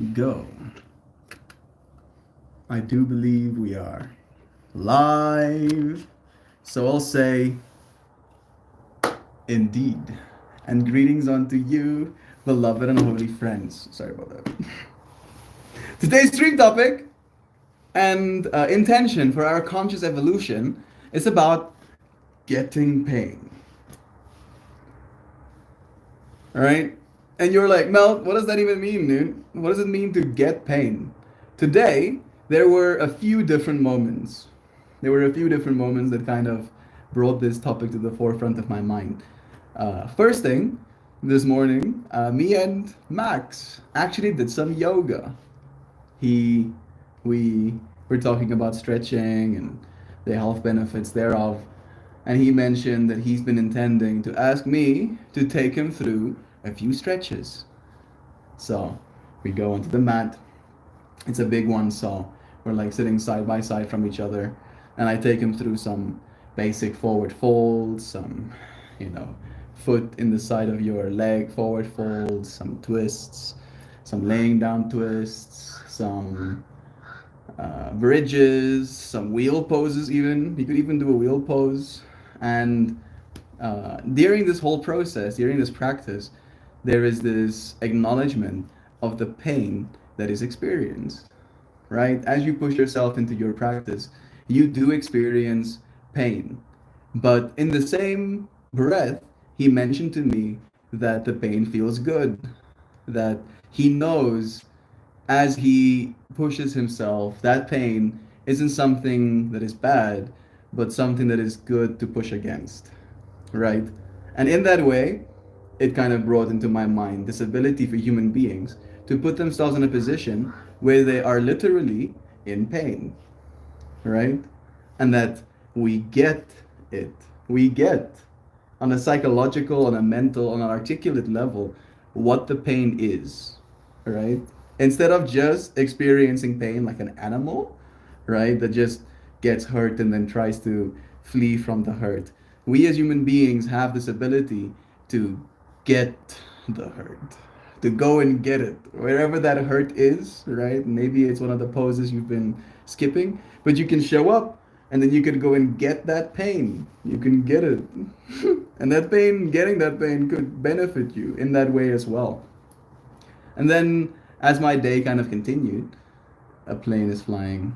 go. I do believe we are live. So I'll say, indeed. And greetings unto you, beloved and holy friends. Sorry about that. Today's stream topic and intention for our conscious evolution is about getting pain. All right? And you're like, Mel, what does that even mean, dude? What does it mean to get pain? Today, there were a few different moments. There were a few different moments that kind of brought this topic to the forefront of my mind. First thing, this morning, me and Max actually did some yoga. He, we were talking about stretching and the health benefits thereof, and he mentioned that he's been intending to ask me to take him through a few stretches. So we go onto the mat. It's a big one, so we're like sitting side by side from each other, and I take him through some basic forward folds, some, foot in the side of your leg forward folds, some twists, some laying down twists, some bridges, some wheel poses even. You could even do a wheel pose. And during this whole process, during this practice, there is this acknowledgement of the pain that is experienced, right? As you push yourself into your practice, you do experience pain. But in the same breath, he mentioned to me that the pain feels good, that he knows as he pushes himself, that pain isn't something that is bad, but something that is good to push against, right? And in that way, it kind of brought into my mind this ability for human beings to put themselves in a position where they are literally in pain, right? And that we get it. We get on a psychological, on a mental, on an articulate level what the pain is, right? Instead of just experiencing pain like an animal, right, that just gets hurt and then tries to flee from the hurt. We as human beings have this ability to get the hurt, to go and get it wherever that hurt is, right? Maybe it's one of the poses you've been skipping, but you can show up and then you can go and get that pain. You can get it. And that pain, getting that pain could benefit you in that way as well. And then as my day kind of continued, a plane is flying.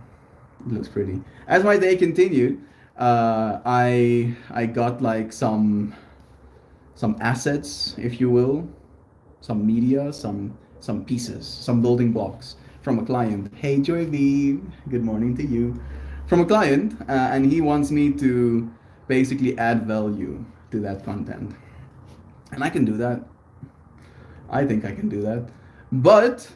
It looks pretty. As my day continued, I got like some assets, if you will, some media, some pieces, some building blocks from a client. Hey Joy V, good morning to you. From a client, and he wants me to basically add value to that content. And I can do that. I think I can do that. But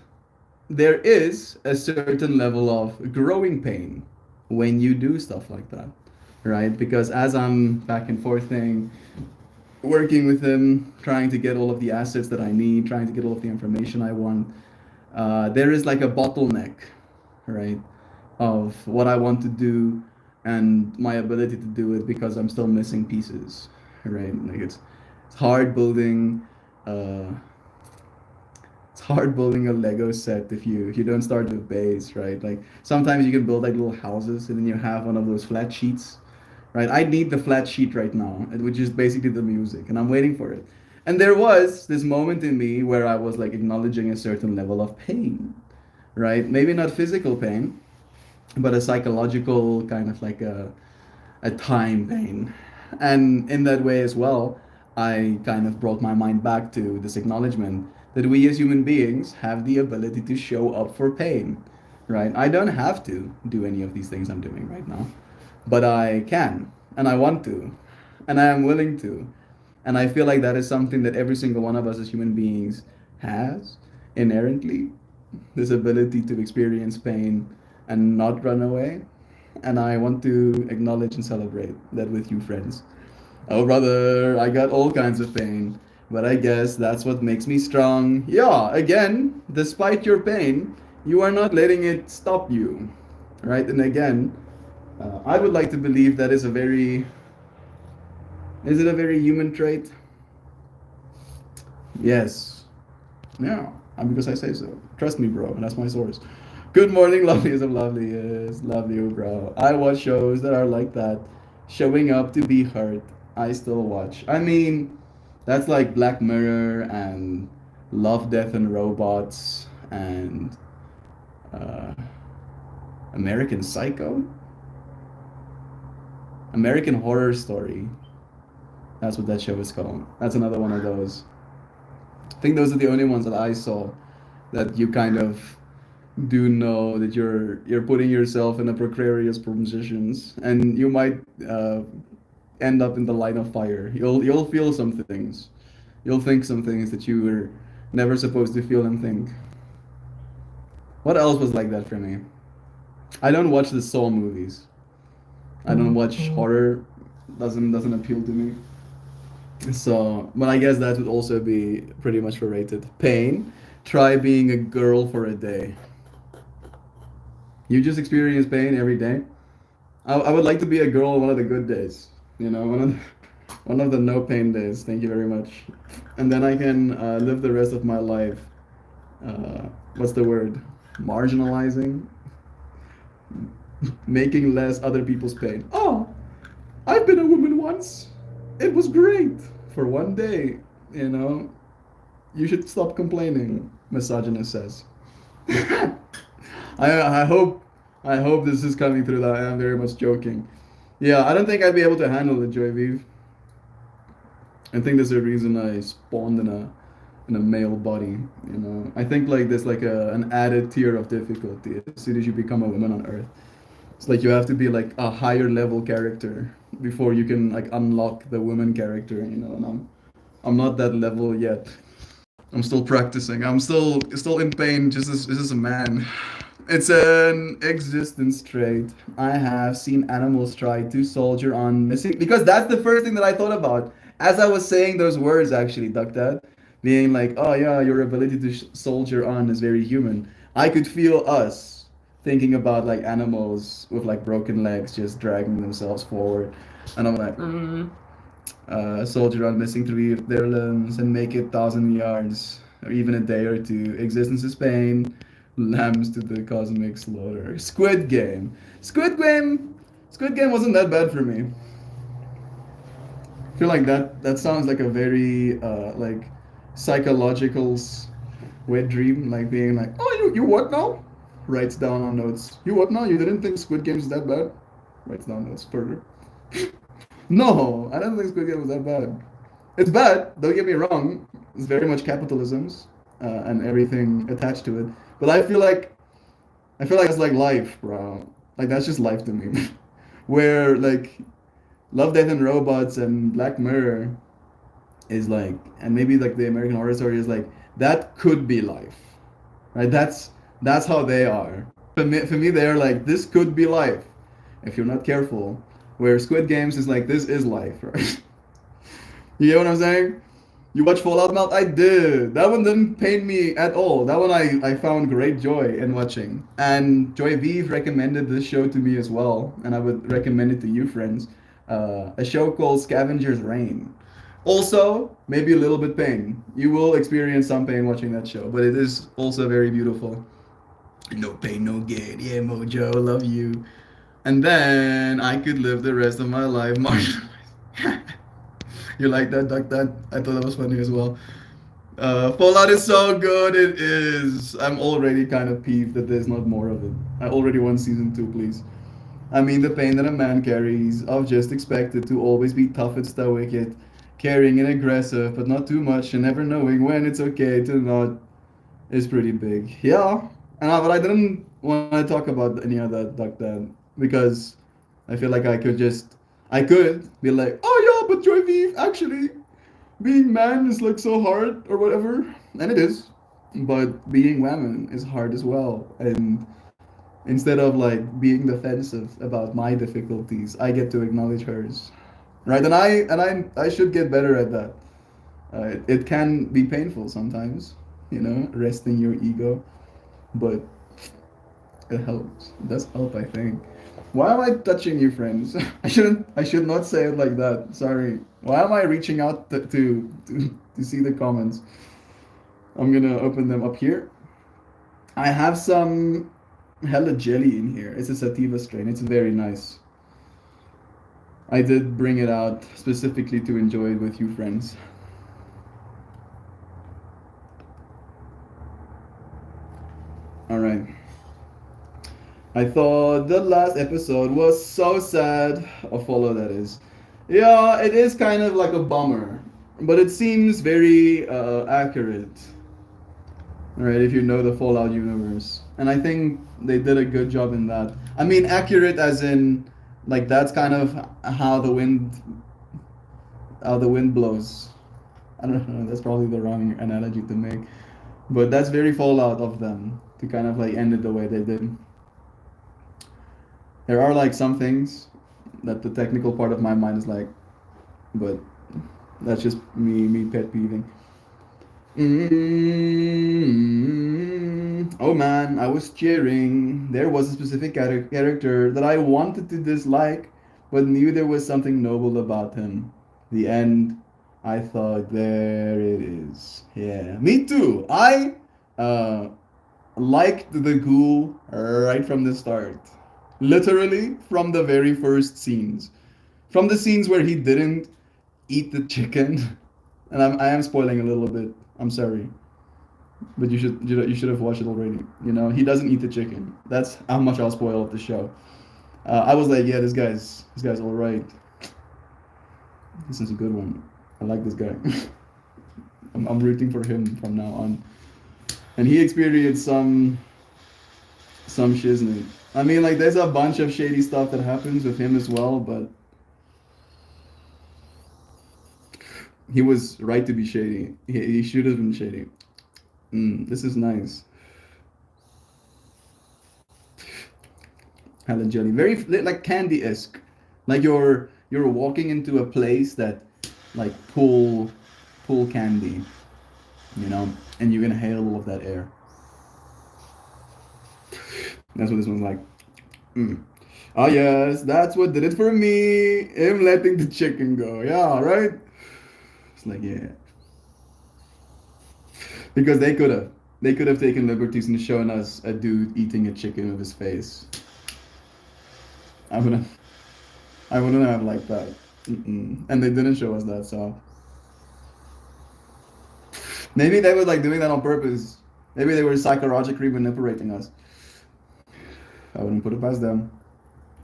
there is a certain level of growing pain when you do stuff like that, right? Because as I'm back and forthing, working with him, trying to get all of the assets that I need, trying to get all of the information I want, there is like a bottleneck, right, of what I want to do and my ability to do it because I'm still missing pieces, right? Like it's hard building. Uh, it's hard building a Lego set if you don't start with base, right? Like sometimes you can build like little houses and then you have one of those flat sheets, right? I need the flat sheet right now, which is basically the music, and I'm waiting for it. And there was this moment in me where I was like acknowledging a certain level of pain, right? Maybe not physical pain, but a psychological kind of like a time pain. And in that way as well, I kind of brought my mind back to this acknowledgement that we as human beings have the ability to show up for pain, right? I don't have to do any of these things I'm doing right now, but I can, and I want to, and I am willing to. And I feel like that is something that every single one of us as human beings has inherently, this ability to experience pain and not run away. And I want to acknowledge and celebrate that with you, friends. Oh, brother, I got all kinds of pain, but I guess that's what makes me strong. Yeah, again, despite your pain, you are not letting it stop you, right? And again, I would like to believe that is it a very human trait? Yes. Yeah, because I say so. Trust me, bro. That's my source. Good morning, loveliest of loveliest. Love you, bro. I watch shows that are like that. Showing up to be hurt. I still watch. I mean, that's like Black Mirror and Love, Death, and Robots and uh, American Psycho? American Horror Story. That's what that show is called. That's another one of those. I think those are the only ones that I saw that you kind of do know that you're putting yourself in a precarious positions and you might end up in the line of fire. You'll feel some things. You'll think some things that you were never supposed to feel and think. What else was like that for me? I don't watch the Saw movies. I don't watch horror. Doesn't appeal to me. So, but I guess that would also be pretty much related. Pain. Try being a girl for a day. You just experience pain every day. I would like to be a girl on one of the good days. You know, one of the no pain days. Thank you very much. And then I can live the rest of my life. What's the word? Marginalizing, making less other people's pain. Oh, I've been a woman once. It was great for one day. You know, you should stop complaining. Misogynist says. I hope this is coming through. That I am very much joking. Yeah, I don't think I'd be able to handle it, Joy Vive. I think there's a reason I spawned in a male body. You know, I think like there's like an added tier of difficulty as soon as you become a woman on Earth. It's like you have to be like a higher level character before you can like unlock the woman character. You know, and I'm not that level yet. I'm still practicing. I'm still in pain just as a man. It's an existence trait. I have seen animals try to soldier on missing because that's the first thing that I thought about as I was saying those words actually, Duck Dad, being like, oh yeah, your ability to soldier on is very human. I could feel us thinking about like animals with like broken legs just dragging themselves forward, and I'm like, soldier on missing three of their limbs and make it 1,000 yards or even a day or two. Existence is pain. Lambs to the cosmic slaughter. Squid Game. Squid Game. Squid Game wasn't that bad for me. I feel like that sounds like a very like psychological wet dream, like being like, oh, you what now? Writes down on notes. You what now? You didn't think Squid Game is that bad? Writes down notes. Further. No, I don't think Squid Game was that bad. It's bad. Don't get me wrong. It's very much capitalism's and everything attached to it. But I feel like it's like life, bro. Like that's just life to me. Where like Love, Death and Robots and Black Mirror is like, and maybe like the American Horror Story is like that could be life, right? That's how they are. For me, they're like this could be life if you're not careful. Where Squid Games is like this is life, right? You get what I'm saying? You watch Fallout Melt? I did. That one didn't pain me at all. That one I found great joy in watching. And Joy Vive recommended this show to me as well, and I would recommend it to you, friends. A show called Scavenger's Reign. Also, maybe a little bit pain. You will experience some pain watching that show, but it is also very beautiful. No pain, no gain. Yeah, Mojo, love you. And then I could live the rest of my life marginalized. You like that, Duck? That I thought that was funny as well. Fallout is so good. It is. I'm already kind of peeved that there's not more of it. I already want season 2, please. I mean, the pain that a man carries of just expected to always be tough and stoic, yet caring and aggressive, but not too much, and never knowing when it's okay to not, is pretty big. Yeah, but I didn't want to talk about any of that, Duck, Dad, because I feel like I could be like, oh yeah, but Joy Vive, actually, being man is like so hard or whatever, and it is, but being woman is hard as well. And instead of like being defensive about my difficulties, I get to acknowledge hers, right? And I should get better at that. It can be painful sometimes, resting your ego, but it helps. It does help, I think. Why am I touching you, friends? I should not say it like that. Sorry. Why am I reaching out to see the comments? I'm gonna open them up here. I have some hella jelly in here. It's a sativa strain. It's very nice. I did bring it out specifically to enjoy it with you friends. All right. I thought the last episode was so sad. A follow that is. Yeah, it is kind of like a bummer, but it seems very accurate. Right, if you know the Fallout universe. And I think they did a good job in that. I mean, accurate as in, like, that's kind of how the wind blows. I don't know, that's probably the wrong analogy to make. But that's very Fallout of them to kind of like end it the way they did. There are like some things that the technical part of my mind is like, but that's just me pet peeving. Oh man, I was cheering. There was a specific character that I wanted to dislike, but knew there was something noble about him. The end, I thought, there it is. Yeah, me too. I uh, liked the ghoul right from the start. Literally from the very first scenes. From the scenes where he didn't eat the chicken. And I am spoiling a little bit. I'm sorry. But you should have watched it already. You know, he doesn't eat the chicken. That's how much I'll spoil of the show. I was like, yeah, this guy's all right. This is a good one. I like this guy. I'm rooting for him from now on. And he experienced some shiznit. I mean, like, there's a bunch of shady stuff that happens with him as well, but he was right to be shady. He should have been shady. This is nice. Helen jelly, very like candy-esque. Like you're walking into a place that like pull candy, you know, and you're gonna hail all of that air. That's what this one's like. Oh yes, that's what did it for me. Him letting the chicken go. Yeah, right. It's like yeah, because they could have taken liberties and shown us a dude eating a chicken with his face. I wouldn't I wouldn't have liked that. And they didn't show us that, so maybe they were like doing that on purpose. Maybe they were psychologically manipulating us. I wouldn't put it past them.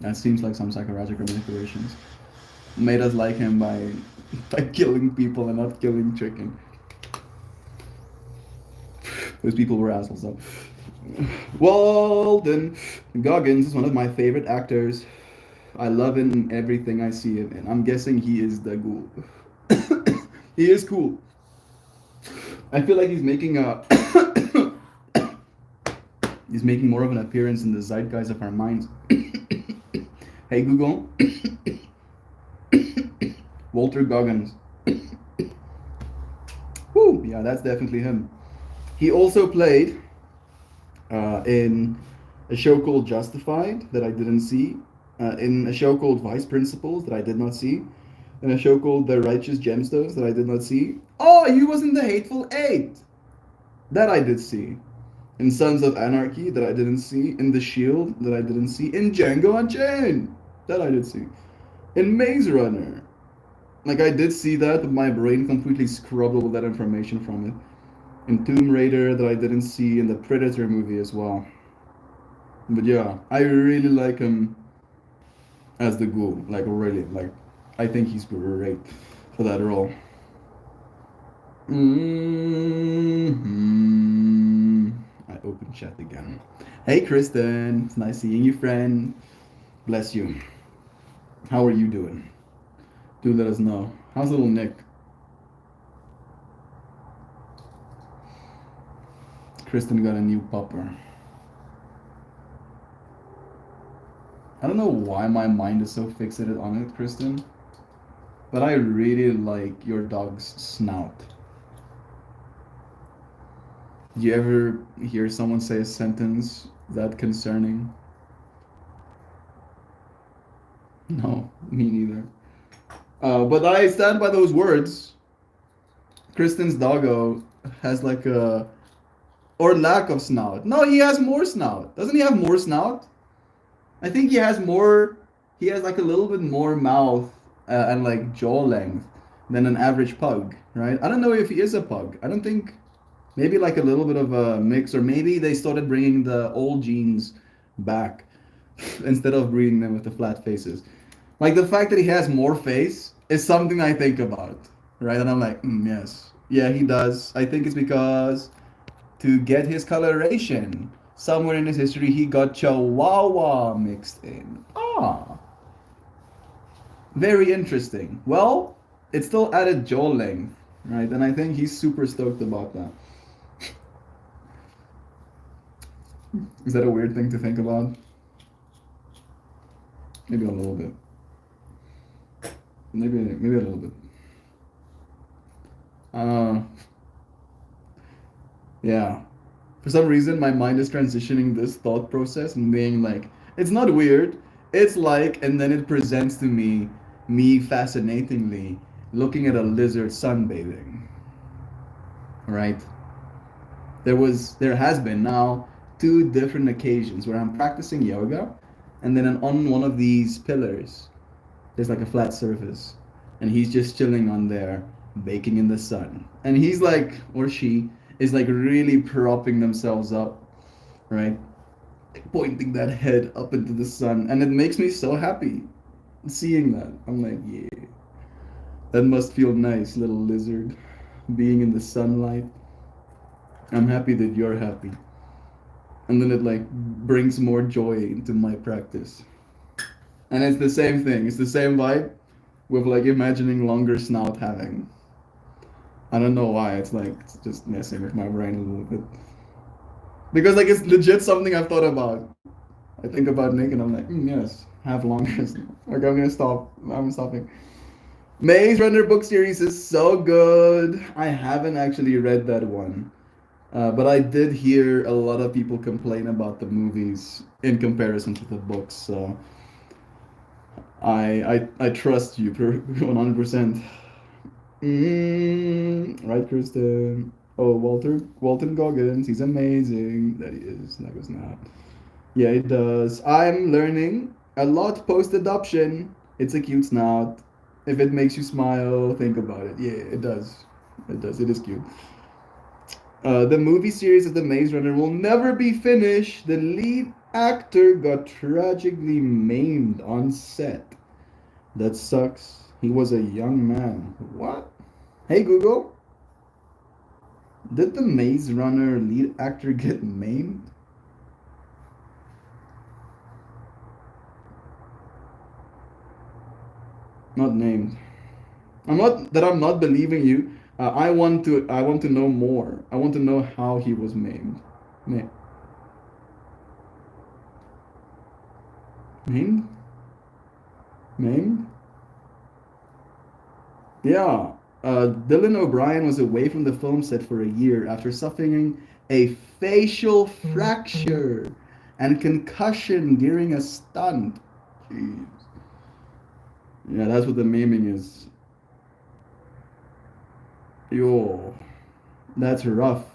That seems like some psychological manipulations. Made us like him by by killing people and not killing chicken. Those people were assholes though. Walden Goggins is one of my favorite actors. I love him in everything I see him in. I'm guessing he is the ghoul. He is cool. I feel like he's making a he's making more of an appearance in the zeitgeist of our minds. Hey Google. Walter Goggins. Woo, yeah, that's definitely him. He also played in a show called Justified that I didn't see, in a show called Vice Principals that I did not see, in a show called The Righteous Gemstones that I did not see. Oh, he was in The Hateful Eight! That I did see. In Sons of Anarchy that I didn't see. In The Shield that I didn't see. In Django Unchained that I did see. In Maze Runner. Like, I did see that, but my brain completely scrubbed all that information from it. In Tomb Raider that I didn't see. In the Predator movie as well. But yeah, I really like him as the ghoul. Like, really. Like, I think he's great for that role. I open chat again. Hey, Kristen. It's nice seeing you, friend. Bless you. How are you doing? Do let us know. How's little Nick? Kristen got a new pupper. I don't know why my mind is so fixated on it, Kristen, but I really like your dog's snout. Did you ever hear someone say a sentence that concerning? No, me neither. But I stand by those words. Kristen's doggo has like a or lack of snout. No, he has more snout. Doesn't he have more snout? I think he has more. He has like a little bit more mouth and like jaw length than an average pug, right? I don't know if he is a pug. I don't think. Maybe like a little bit of a mix, or maybe they started bringing the old genes back instead of breeding them with the flat faces. Like the fact that he has more face is something I think about, right? And I'm like, yes, yeah, he does. I think it's because to get his coloration, somewhere in his history, he got Chihuahua mixed in. Ah, very interesting. Well, it still added jaw length, right? And I think he's super stoked about that. Is that a weird thing to think about? Maybe a little bit. Maybe a little bit. Uh, yeah. For some reason, my mind is transitioning this thought process and being like, it's not weird. It's like, and then it presents to me fascinatingly looking at a lizard sunbathing. Right? There has been now two different occasions where I'm practicing yoga, and then on one of these pillars, there's like a flat surface, and he's just chilling on there, baking in the sun. And he's like, or she is like really propping themselves up, right? Pointing that head up into the sun, and it makes me so happy seeing that. I'm like, yeah, that must feel nice, little lizard, being in the sunlight. I'm happy that you're happy. And then it like brings more joy into my practice. And it's the same thing. It's the same vibe with like imagining longer snout having. I don't know why. It's just messing with my brain a little bit. Because like it's legit something I've thought about. I think about Nick and I'm like, yes, have longer snout. Okay, I'm gonna stop. I'm stopping. Maze Runner book series is so good. I haven't actually read that one. But I did hear a lot of people complain about the movies in comparison to the books. So I trust you 100%. Right, Kristen. Oh, Walton Goggins. He's amazing. That he is. That was not. Yeah, it does. I'm learning a lot post adoption. It's a cute snout. If it makes you smile, think about it. Yeah, it does. It does. It is cute. The movie series of The Maze Runner will never be finished. The lead actor got tragically maimed on set. That sucks. He was a young man. What? Hey Google, did the Maze Runner lead actor get maimed? Not named. I'm not believing you. I want to know more. I want to know how he was maimed. Ma- Maimed? Maimed? Yeah. Dylan O'Brien was away from the film set for a year after suffering a facial fracture and concussion during a stunt. Jeez. Yeah, that's what the maiming is. Yo, that's rough.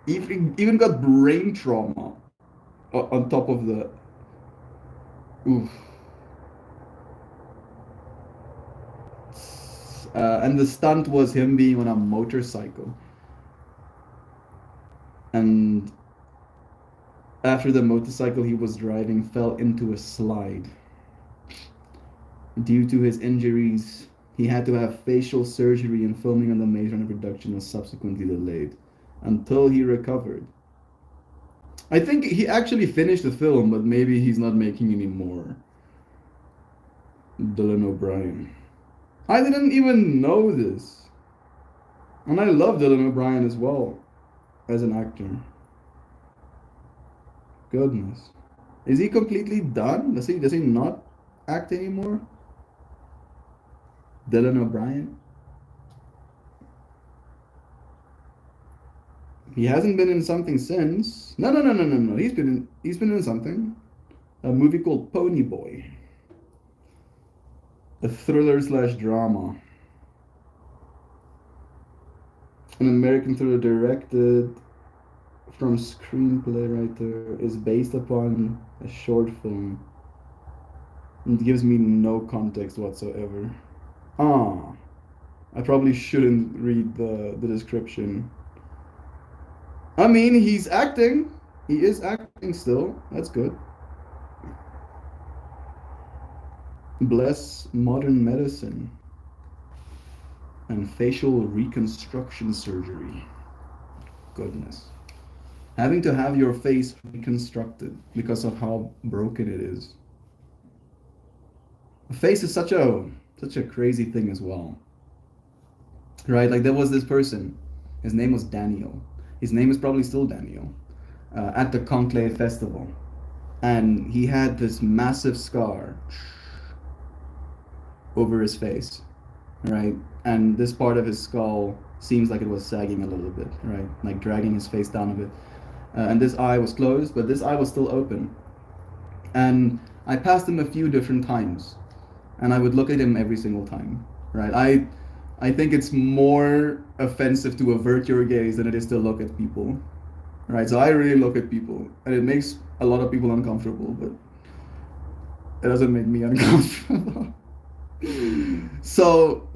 Even got brain trauma on top of the. Oof. And the stunt was him being on a motorcycle. And after the motorcycle he was driving fell into a slide. Due to his injuries, he had to have facial surgery, and filming on the Maze Runner production was subsequently delayed until he recovered. I think he actually finished the film, but maybe he's not making any more. Dylan O'Brien. I didn't even know this. And I love Dylan O'Brien as well as an actor. Goodness. Is he completely done? Does he not act anymore? Dylan O'Brien? He hasn't been in something since. No. He's been in something. A movie called Pony Boy. A thriller slash drama. An American thriller directed from screenplay writer is based upon a short film. It gives me no context whatsoever. Ah, I probably shouldn't read the description. I mean, he's acting. He is acting still. That's good. Bless modern medicine and facial reconstruction surgery. Goodness. Having to have your face reconstructed because of how broken it is. A face is such a crazy thing as well. Right? Like there was this person. His name was Daniel. His name is probably still Daniel. At the Conclave Festival. And he had this massive scar over his face, right? And this part of his skull seems like it was sagging a little bit, right? Like dragging his face down a bit. And this eye was closed, but this eye was still open. And I passed him a few different times, and I would look at him every single time, right? I think it's more offensive to avert your gaze than it is to look at people, right? So I really look at people, and it makes a lot of people uncomfortable, but it doesn't make me uncomfortable. So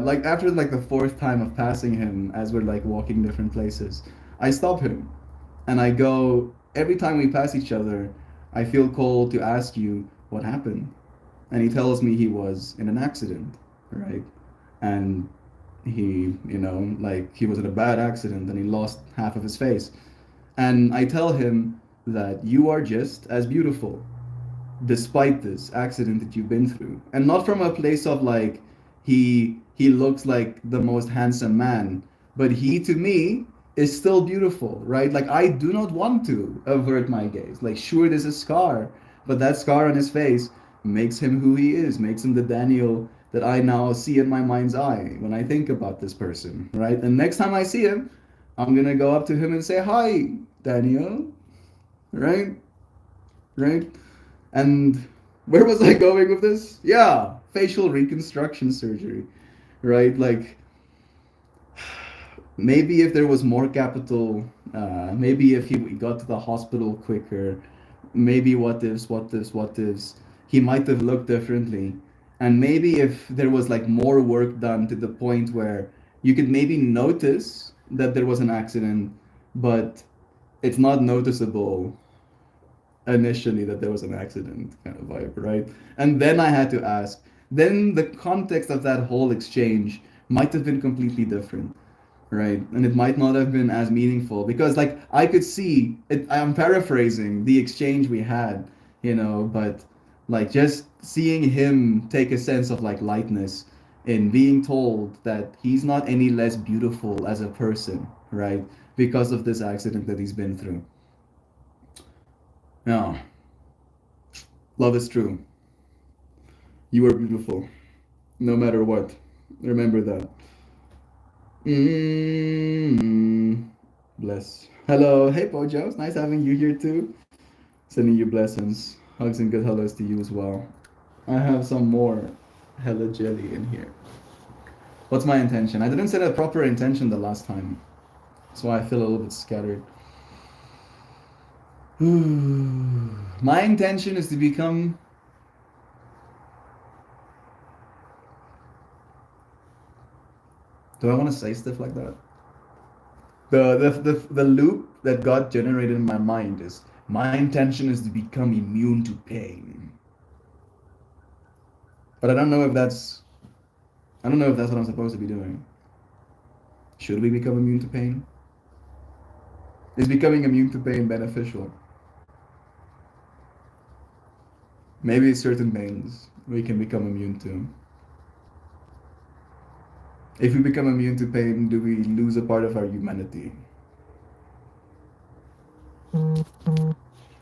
like after like the fourth time of passing him as we're like walking different places, I stop him and I go, every time we pass each other, I feel called to ask you what happened. And he tells me he was in an accident, right? And like he was in a bad accident and he lost half of his face. And I tell him that you are just as beautiful despite this accident that you've been through, and not from a place of like he looks like the most handsome man, but he to me is still beautiful, right? Like I do not want to avert my gaze. Like sure, there's a scar, but that scar on his face makes him who he is, makes him the Daniel that I now see in my mind's eye when I think about this person, right? And next time I see him, I'm gonna go up to him and say, "Hi, Daniel," right? Right? And where was I going with this? Yeah, facial reconstruction surgery, right? Like maybe if there was more capital, maybe if he got to the hospital quicker, maybe what ifs, he might have looked differently. And maybe if there was like more work done to the point where you could maybe notice that there was an accident, but it's not noticeable initially that there was an accident kind of vibe, right? And then I had to ask, then the context of that whole exchange might have been completely different, right? And it might not have been as meaningful because like I could see it, I'm paraphrasing the exchange we had, but like just seeing him take a sense of like lightness in being told that he's not any less beautiful as a person, right? Because of this accident that he's been through. Yeah, love is true. You are beautiful, no matter what. Remember that. mm Bless. Hello, hey Pojo. It's nice having you here too. Sending you blessings, hugs, and good hellos to you as well. I have some more hella jelly in here. What's my intention? I didn't set a proper intention the last time, that's why I feel a little bit scattered. My intention is to become. Do I want to say stuff like that? The loop that God generated in my mind is my intention is to become immune to pain. But I don't know if that's what I'm supposed to be doing. Should we become immune to pain? Is becoming immune to pain beneficial? Maybe certain pains we can become immune to. If we become immune to pain, do we lose a part of our humanity?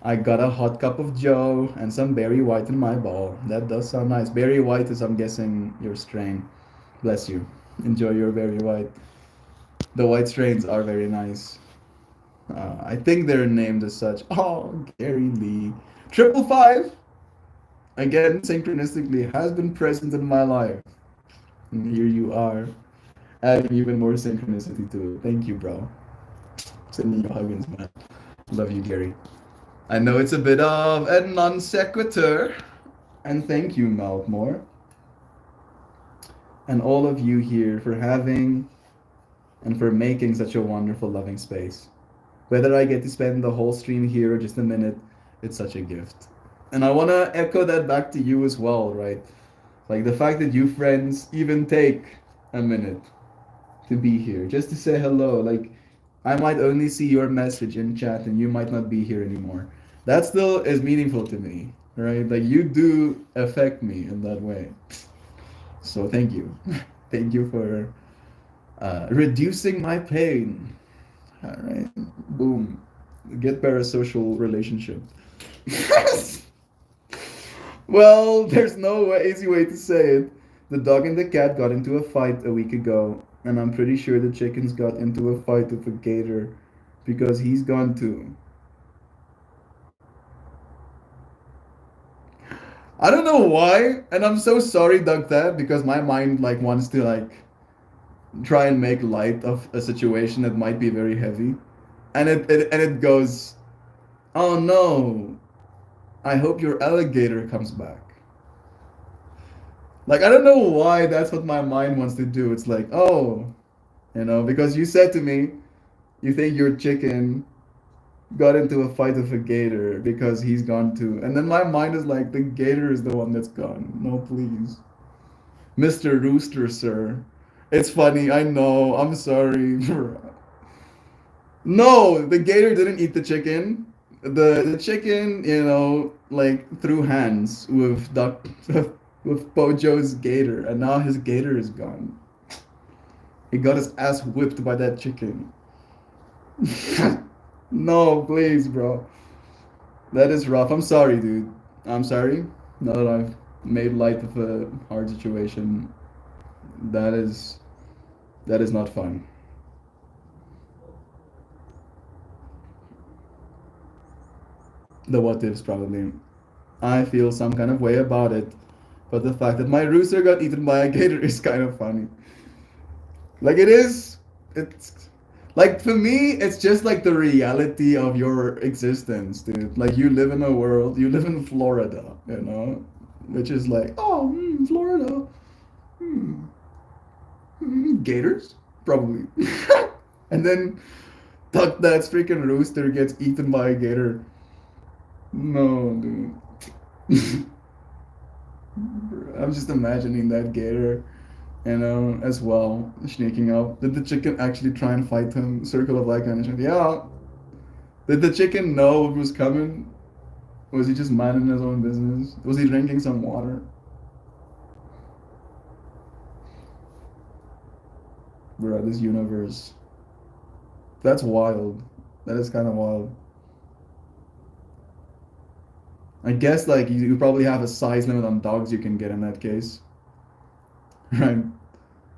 I got a hot cup of Joe and some Barry White in my bowl. That does sound nice. Barry White is, I'm guessing, your strain. Bless you. Enjoy your Barry White. The white strains are very nice. I think they're named as such. Oh, Gary Lee. 555, again, synchronistically, has been present in my life. And here you are. adding even more synchronicity to it. Thank you, bro. Sending you huggins, man. Love you, Gary. I know it's a bit of a non sequitur, and thank you, Maltmore, and all of you here for having and for making such a wonderful, loving space. Whether I get to spend the whole stream here or just a minute, it's such a gift. And I want to echo that back to you as well, right? Like the fact that you friends even take a minute to be here, just to say hello. Like, I might only see your message in chat and you might not be here anymore. That still is meaningful to me, right? Like, you do affect me in that way. So, thank you. Thank you for reducing my pain. All right. Boom. Get parasocial relationship. Well, there's no easy way to say it. The dog and the cat got into a fight a week ago, and I'm pretty sure the chickens got into a fight with a gator because he's gone too. I don't know why, and I'm so sorry, Doug, that because my mind like wants to like try and make light of a situation that might be very heavy, and it goes, oh no, I hope your alligator comes back. Like, I don't know why that's what my mind wants to do. It's like, oh, because you said to me, you think your chicken got into a fight with a gator because he's gone too. And then my mind is like, the gator is the one that's gone. No, please. Mr. Rooster, sir. It's funny, I know. I'm sorry. No, the gator didn't eat the chicken. The chicken, like threw hands with duck with Bojo's gator, and now his gator is gone. He got his ass whipped by that chicken. No, please, bro. That is rough. I'm sorry, dude. I'm sorry. Now that I've made light of a hard situation, that is not fun. The what ifs, probably. I feel some kind of way about it, but the fact that my rooster got eaten by a gator is kind of funny. Like, it's like, for me, it's just like the reality of your existence, dude. Like, you live in a world, you live in Florida, which is like, oh, Florida. Hmm. Gators? Probably. And then that freaking rooster gets eaten by a gator. No, dude. I'm just imagining that gator, as well, sneaking up. Did the chicken actually try and fight him? Circle of like kind of shit. Yeah. Did the chicken know what was coming? Was he just minding his own business? Was he drinking some water? Bro, this universe. That's wild. That is kind of wild. I guess like you probably have a size limit on dogs you can get in that case. Right?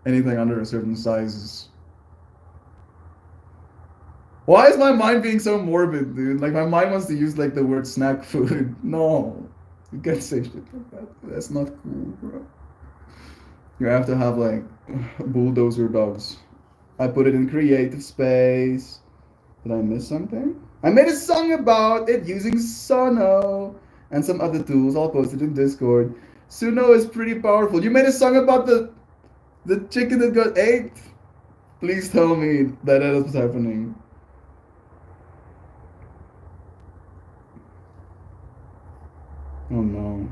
Anything under a certain size is. Why is my mind being so morbid, dude? Like, my mind wants to use like the word snack food. No. You can't say shit like that. That's not cool, bro. You have to have like bulldozer dogs. I put it in creative space. Did I miss something? I made a song about it using Sono and some other tools. I'll post it in Discord. Suno is pretty powerful. You made a song about the chicken that got ate? Please tell me that is what's happening. Oh no.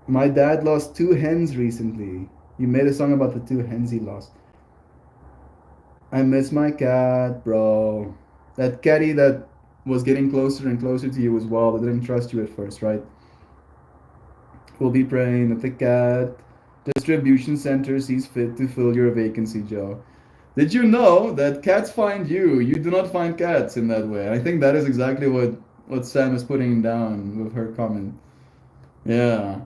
My dad lost two hens recently. You made a song about the two hens he lost. I miss my cat, bro. That catty that was getting closer and closer to you as well, that didn't trust you at first, right? We'll be praying that the cat distribution center sees fit to fill your vacancy, Joe. Did you know that cats find you? You do not find cats in that way. I think that is exactly what Sam is putting down with her comment. Yeah.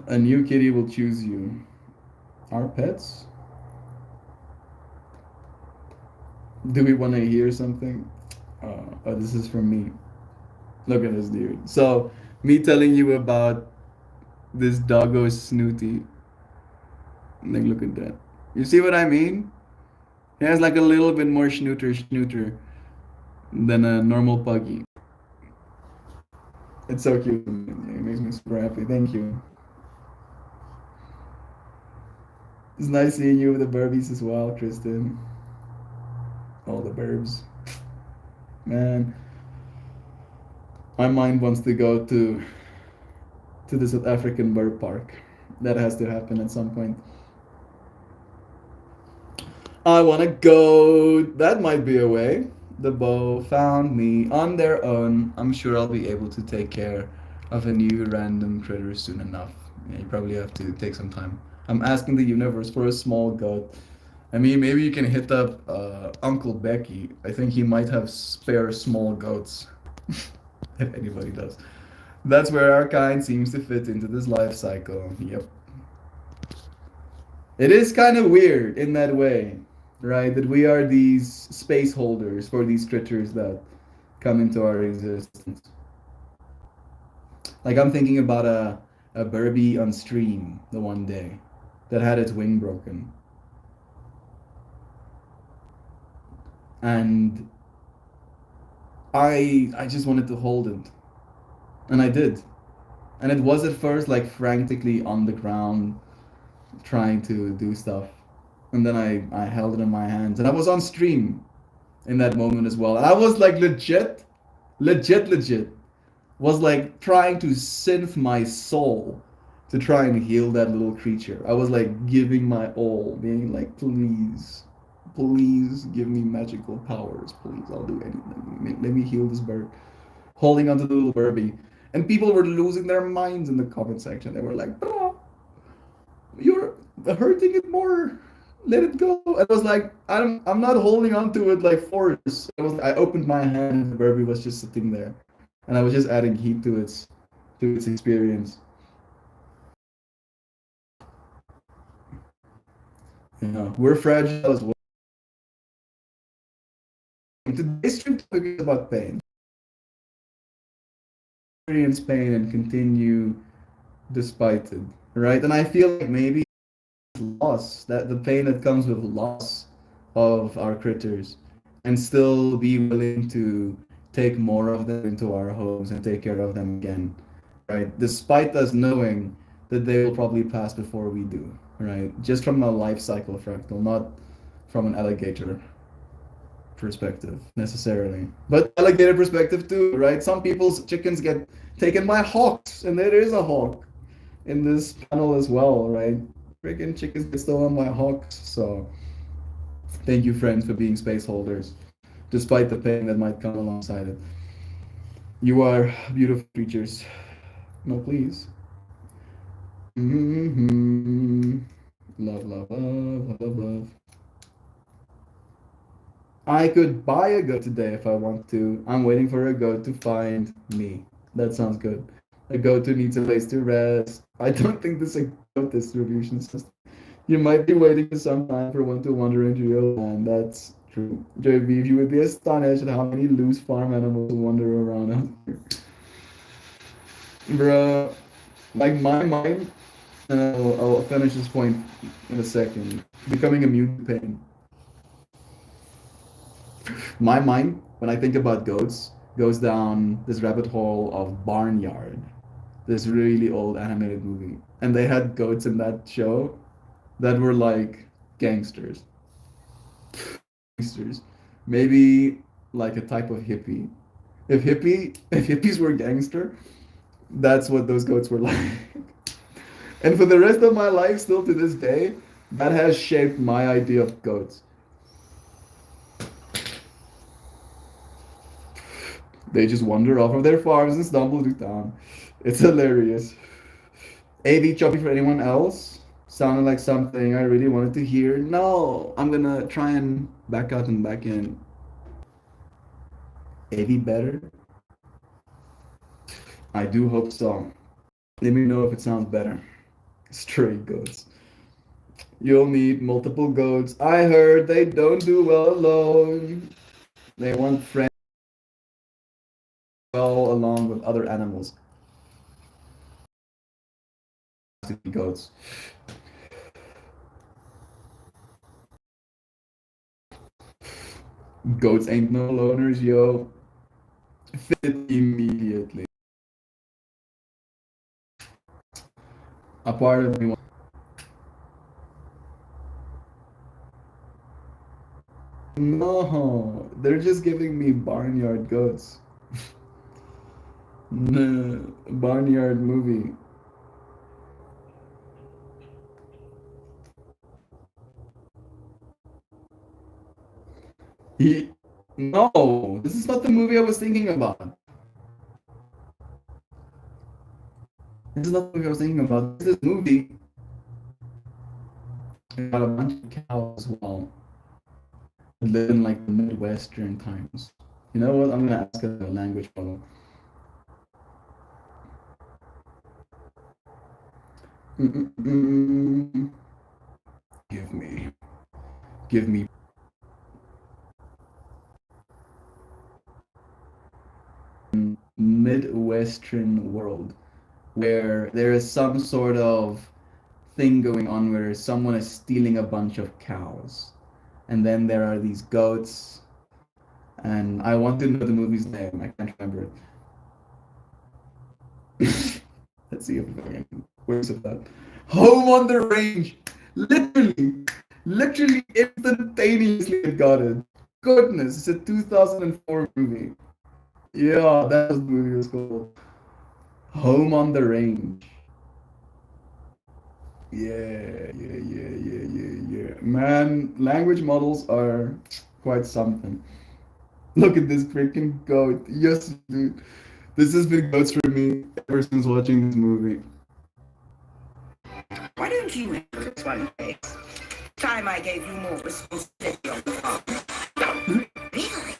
A new kitty will choose you. Our pets? Do we want to hear something? Oh, this is from me. Look at this dude. So, me telling you about this doggo Snooty. Like, look at that. You see what I mean? He has like a little bit more schnooter than a normal puggy. It's so cute. It makes me super happy. Thank you. It's nice seeing you with the Burbies as well, Tristan. All the burbs. Man, my mind wants to go to the South African bird park. That has to happen at some point. I wanna go. That might be a way. The bow found me on their own. I'm sure I'll be able to take care of a new random critter soon enough. Yeah, you probably have to take some time. I'm asking the universe for a small goat. I mean, maybe you can hit up Uncle Becky. I think he might have spare small goats. If anybody does. That's where our kind seems to fit into this life cycle. Yep. It is kind of weird in that way, right? That we are these space holders for these creatures that come into our existence. Like I'm thinking about a Burby on stream the one day that had its wing broken. And I just wanted to hold it. And I did. And it was at first like frantically on the ground trying to do stuff. And then I held it in my hands. And I was on stream in that moment as well. And I was like legit, was like trying to synth my soul to try and heal that little creature. I was like giving my all, being like, please give me magical powers. Please, I'll do anything. Let me heal this bird. Holding onto the little Burby. And people were losing their minds in the comment section. They were like, bro, you're hurting it more. Let it go. I was like, I'm not holding on to it like force. I opened my hand and the Burby was just sitting there. And I was just adding heat to its experience. You know, we're fragile as well. Today's stream topic is about pain. Experience pain and continue despite it. Right? And I feel like maybe loss, that the pain that comes with loss of our critters, and still be willing to take more of them into our homes and take care of them again, right? Despite us knowing that they will probably pass before we do, right? Just from a life cycle fractal, not from an alligator perspective necessarily, but alligator perspective too, right? Some people's chickens get taken by hawks, and there is a hawk in this panel as well, right? Freaking chickens get stolen by hawks. So thank you, friends, for being space holders, despite the pain that might come alongside it. You are beautiful creatures. No, please. Mm-hmm. Love, love, love, love, love. I could buy a goat today if I want to. I'm waiting for a goat to find me. That sounds good. A goat who needs a place to rest. I don't think this is a goat distribution system. You might be waiting some time for one to wander into your land. That's true. JB, you would be astonished at how many loose farm animals wander around out here. Bro, like my mind, and I'll finish this point in a second. Becoming immune to pain. My mind, when I think about goats, goes down this rabbit hole of Barnyard, this really old animated movie. And they had goats in that show that were like gangsters. Gangsters. Maybe like a type of hippie. If hippies were gangster, that's what those goats were like. And for the rest of my life, still to this day, that has shaped my idea of goats. They just wander off of their farms and stumble to town. It's hilarious. AV choppy for anyone else? Sounded like something I really wanted to hear. No, I'm gonna try and back out and back in. AV better? I do hope so. Let me know if it sounds better. Stray goats. You'll need multiple goats. I heard they don't do well alone. They want friends well along with other animals. Goats. Goats ain't no loners, yo. Fit immediately. A part of me. No, they're just giving me barnyard goats. Nah, barnyard movie. He, no, this is not the movie I was thinking about. This is not the movie I was thinking about. This movie about a bunch of cows as well. Live in like the Midwestern times. You know what? I'm gonna ask a language model. Mm-mm-mm. Give me, give me Midwestern world where there is some sort of thing going on where someone is stealing a bunch of cows. And then there are these goats, and I want to know the movie's name. I can't remember it. Let's see if I can. Where's it at? Home on the Range. Literally, literally instantaneously it got it. Goodness, it's a 2004 movie. Yeah, that's what the movie was called. Home on the Range. Yeah. Man, language models are quite something. Look at this freaking goat. Yes, dude. This has been goats for me ever since watching this movie. Why didn't you answer this one face? Time I gave you more responsibility on the farm. Really?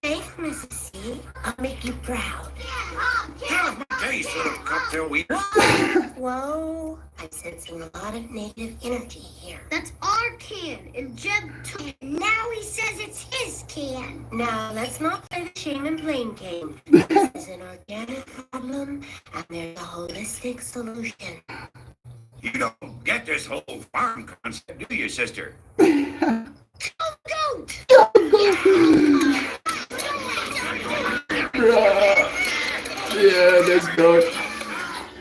Thanks, Mrs. C. I'll make you proud. How's my taste for the cocktail we... Whoa, I'm sensing a lot of negative energy here. That's our can, and Jeb took it. Now he says it's his can. Now, let's not play the shame and blame game. This is an organic problem, and there's a holistic solution. You don't get this whole farm concept, do you, sister? Go goat! Yeah, let's go.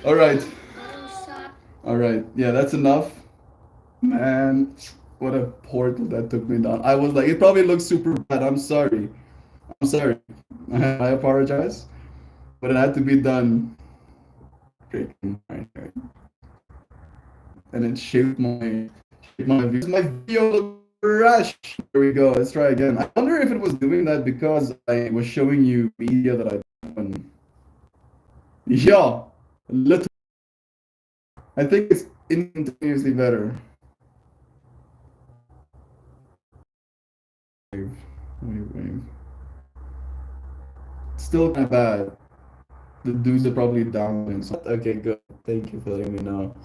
All right. All right. Yeah, that's enough. Man, what a portal that took me down. I was like, it probably looks super bad. I'm sorry. I'm sorry. I apologize. But it had to be done. Freaking right there. And it shaped my views. My video looked fresh. There we go. Let's try again. I wonder if it was doing that because I was showing you media that I done. Yeah, little. I think it's instantaneously better. Wave. Still kind of bad. The dudes are probably downloading. So, okay, good. Thank you for letting me know.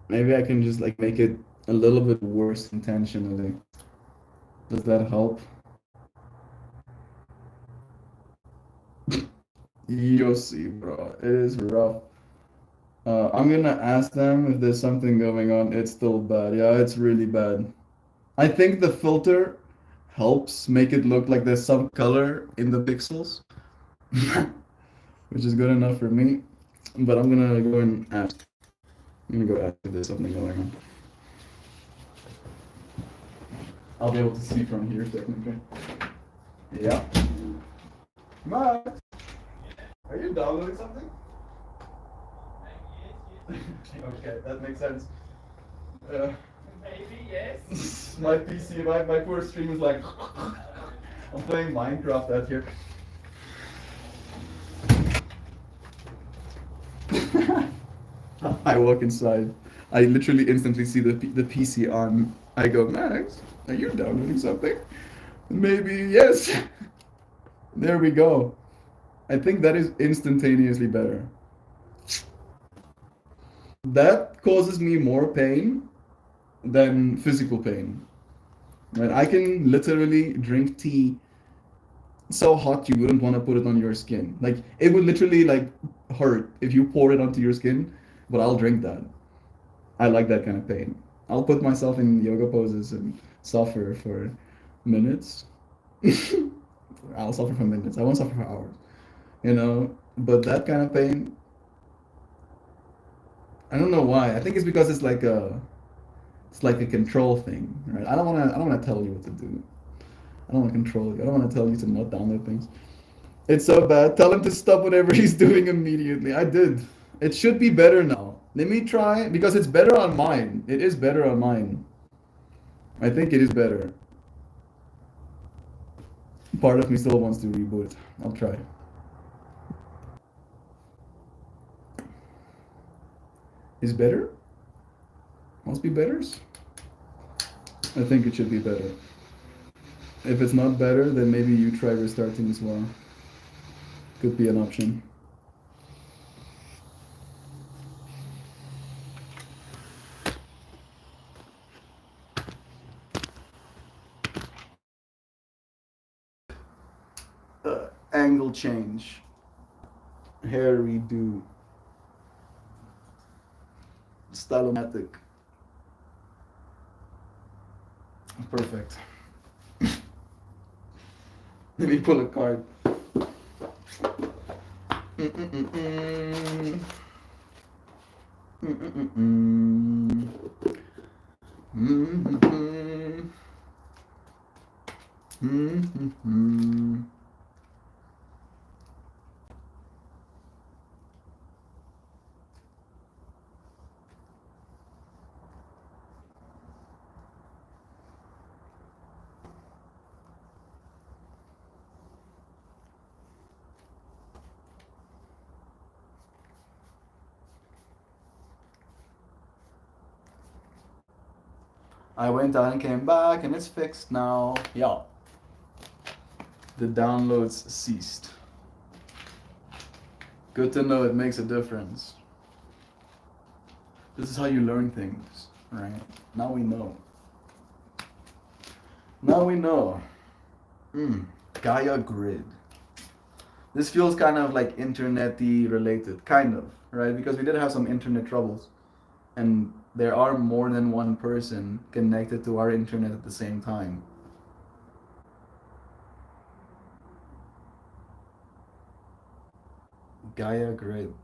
Maybe I can just like make it a little bit worse intentionally. Does that help? You'll see, bro. It is rough. I'm gonna ask them if there's something going on. It's still bad. Yeah, it's really bad. I think the filter helps make it look like there's some color in the pixels, which is good enough for me. But I'm gonna go and ask. I'm gonna go ask if there's something going on. I'll be able to see from here technically. Yeah. Max, are you downloading something? Okay, that makes sense. Maybe, yes. My PC, my poor stream is like, I'm playing Minecraft out here. I walk inside. I literally instantly see the PC on. I go, Max, are you downloading something? Maybe yes. There we go. I think that is instantaneously better. That causes me more pain than physical pain. Right? I can literally drink tea so hot you wouldn't want to put it on your skin. Like it would literally like hurt if you pour it onto your skin, but I'll drink that. I like that kind of pain. I'll put myself in yoga poses and suffer for minutes. I'll suffer for minutes. I won't suffer for hours. You know, but that kind of pain, I don't know why. I think it's because it's like a control thing, right? I don't wanna tell you what to do. I don't wanna control you. I don't wanna tell you to not download things. It's so bad. Tell him to stop whatever he's doing immediately. I did. It should be better now. Let me try because it's better on mine. It is better on mine. I think it is better. Part of me still wants to reboot. I'll try. Is better? Must be betters? I think it should be better. If it's not better, then maybe you try restarting as well. Could be an option. Angle change. Hair redo. Stylomatic. Perfect. Let me pull a card. I went out and came back and it's fixed now. Yeah. The downloads ceased. Good to know it makes a difference. This is how you learn things, right? Now we know. Now we know. Gaia Grid. This feels kind of like internet-y related, kind of, right? Because we did have some internet troubles. And there are more than one person connected to our internet at the same time. Gaia Grid.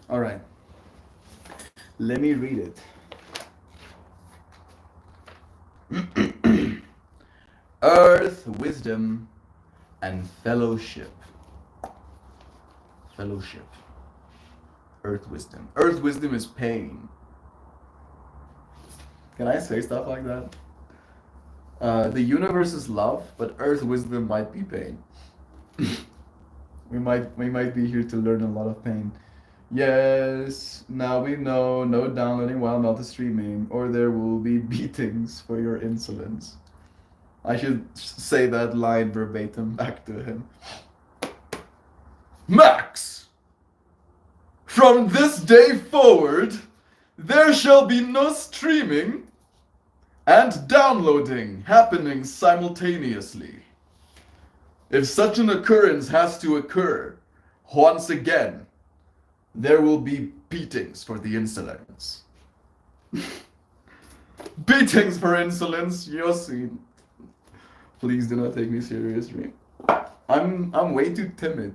All right. Let me read it. Earth, wisdom, and fellowship. Fellowship. Earth, wisdom. Earth, wisdom is pain. Can I say stuff like that? The universe is love, but Earth, wisdom might be pain. we might be here to learn a lot of pain. Yes, now we know, no downloading while multi-streaming, or there will be beatings for your insolence. I should say that line verbatim back to him. Max! From this day forward, there shall be no streaming and downloading happening simultaneously. If such an occurrence has to occur once again, there will be beatings for the insolence. Beatings for insolence, Yossi. Please do not take me seriously. I'm way too timid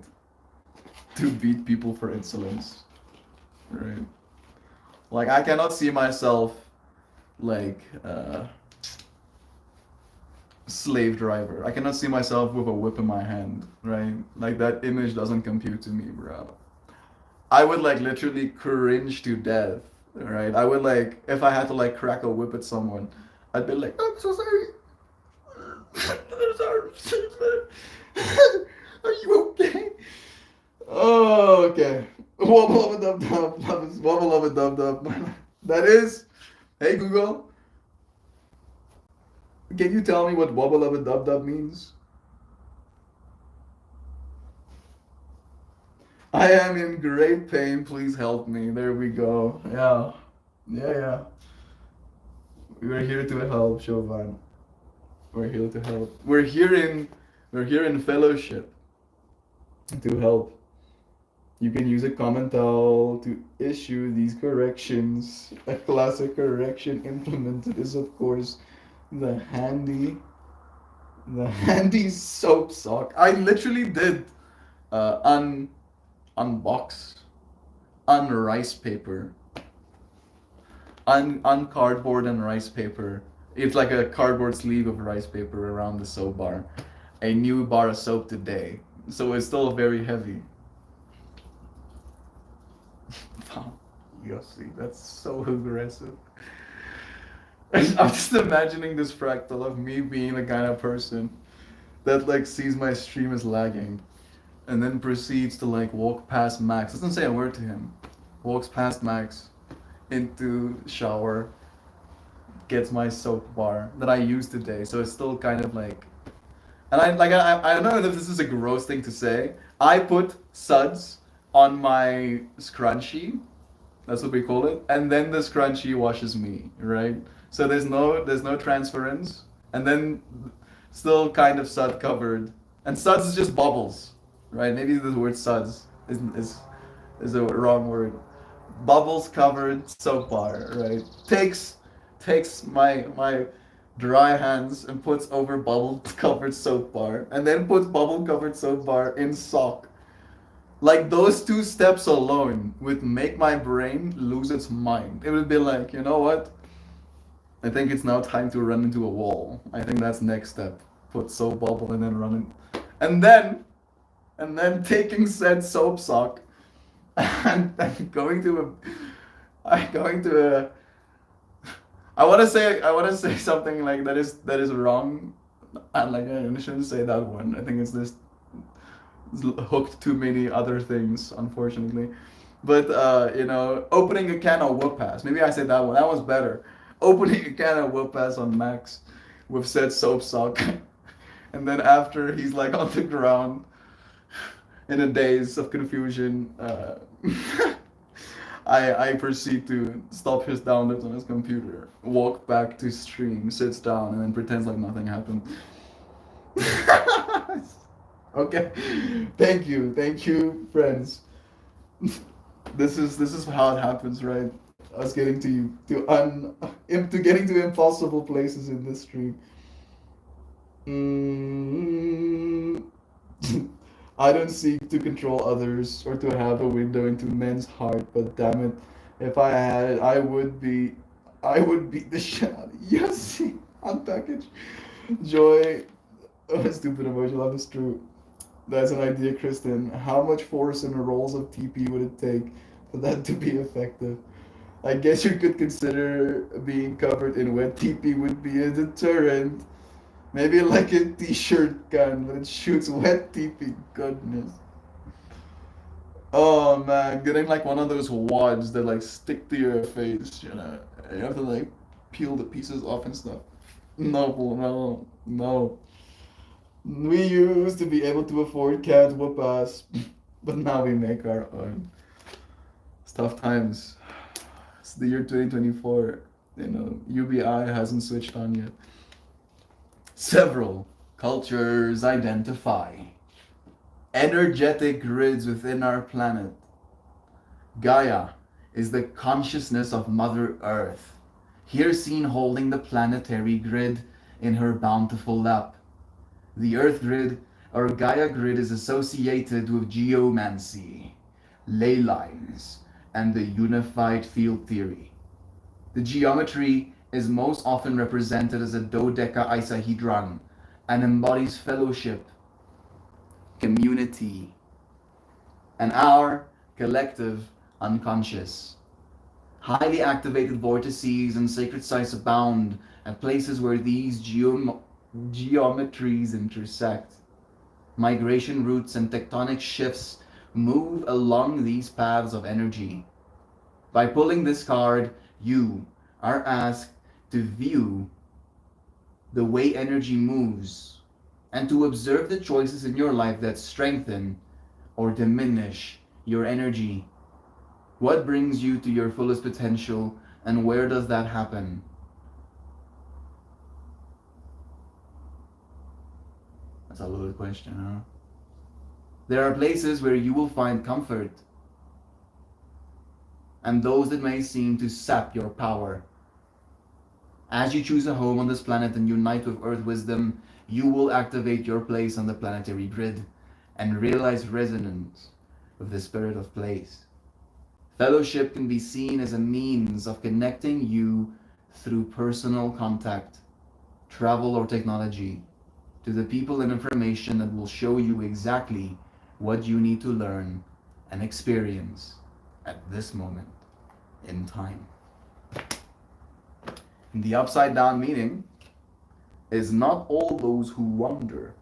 to beat people for insolence. Right? Like I cannot see myself like slave driver. I cannot see myself with a whip in my hand, right? Like that image doesn't compute to me, bro. I would like literally cringe to death, right? I would like, if I had to like crack a whip at someone, I'd be like, I'm so sorry. Are you okay? Oh, okay. Wobble of a dub dub. Wobble of a dub dub. That is, hey Google, can you tell me what wobble of a dub dub means? I am in great pain. Please help me. There we go. Yeah. Yeah. We're here to help, Chauvin. We're here to help. We're here in fellowship to help. You can use a commental to issue these corrections. A classic correction implemented is of course the handy soap sock. I literally did unbox, rice paper, cardboard and rice paper. It's like a cardboard sleeve of rice paper around the soap bar. A new bar of soap today, so it's still very heavy. Wow, Yossi, that's so aggressive. I'm just imagining this fractal of me being the kind of person that like sees my stream as lagging and then proceeds to like walk past Max. Doesn't say a word to him. Walks past Max into shower, gets my soap bar that I used today. So it's still kind of like, and I don't know if this is a gross thing to say. I put suds on my scrunchie. That's what we call it. And then the scrunchie washes me, right? So there's no transference. And then still kind of sud covered. And suds is just bubbles, right? Maybe the word suds is a wrong word. Bubbles covered soap bar, right? Takes my dry hands and puts over bubble covered soap bar, and then puts bubble covered soap bar in sock. Like those two steps alone would make my brain lose its mind. It would be like, you know what? I think it's now time to run into a wall. I think that's next step. Put soap bubble and then run it. And then taking said soap sock and going to a I want to say something like that is wrong, and like I shouldn't say that one. I think it's this hooked to many other things, unfortunately. But opening a can of whoop ass. Maybe I said that one. That was better. Opening a can of whoop ass on Max with said soap sock, and then after he's like on the ground in a daze of confusion, I proceed to stop his downloads on his computer, walk back to stream, sits down, and then pretends like nothing happened. Okay, thank you, friends. This is how it happens, right? Us getting to getting to impossible places in this stream. I don't seek to control others or to have a window into men's heart, but damn it, if I had it, I would beat the shit out of yes, unpackage. Joy, oh, stupid emoji, love is true. That's an idea, Kristen. How much force and rolls of TP would it take for that to be effective? I guess you could consider being covered in wet TP would be a deterrent. Maybe like a t-shirt gun, but it shoots wet TP. Goodness. Oh man, getting like one of those wads that like stick to your face, You have to like peel the pieces off and stuff. No. We used to be able to afford canned whoop ass, but now we make our own. It's tough times. It's the year 2024. UBI hasn't switched on yet. Several cultures identify energetic grids within our planet. Gaia is the consciousness of Mother Earth, here seen holding the planetary grid in her bountiful lap. The Earth grid, or Gaia grid, is associated with geomancy, ley lines, and the unified field theory. The geometry is most often represented as a dodecahedron and embodies fellowship, community, and our collective unconscious. Highly activated vortices and sacred sites abound at places where these geometries intersect. Migration routes and tectonic shifts move along these paths of energy. By pulling this card, you are asked to view the way energy moves and to observe the choices in your life that strengthen or diminish your energy. What brings you to your fullest potential, and where does that happen? That's a loaded question, huh? There are places where you will find comfort, and those that may seem to sap your power. As you choose a home on this planet and unite with Earth wisdom, you will activate your place on the planetary grid and realize resonance with the spirit of place. Fellowship can be seen as a means of connecting you through personal contact, travel, or technology to the people and information that will show you exactly what you need to learn and experience at this moment in time. The upside down meaning is not all those who wander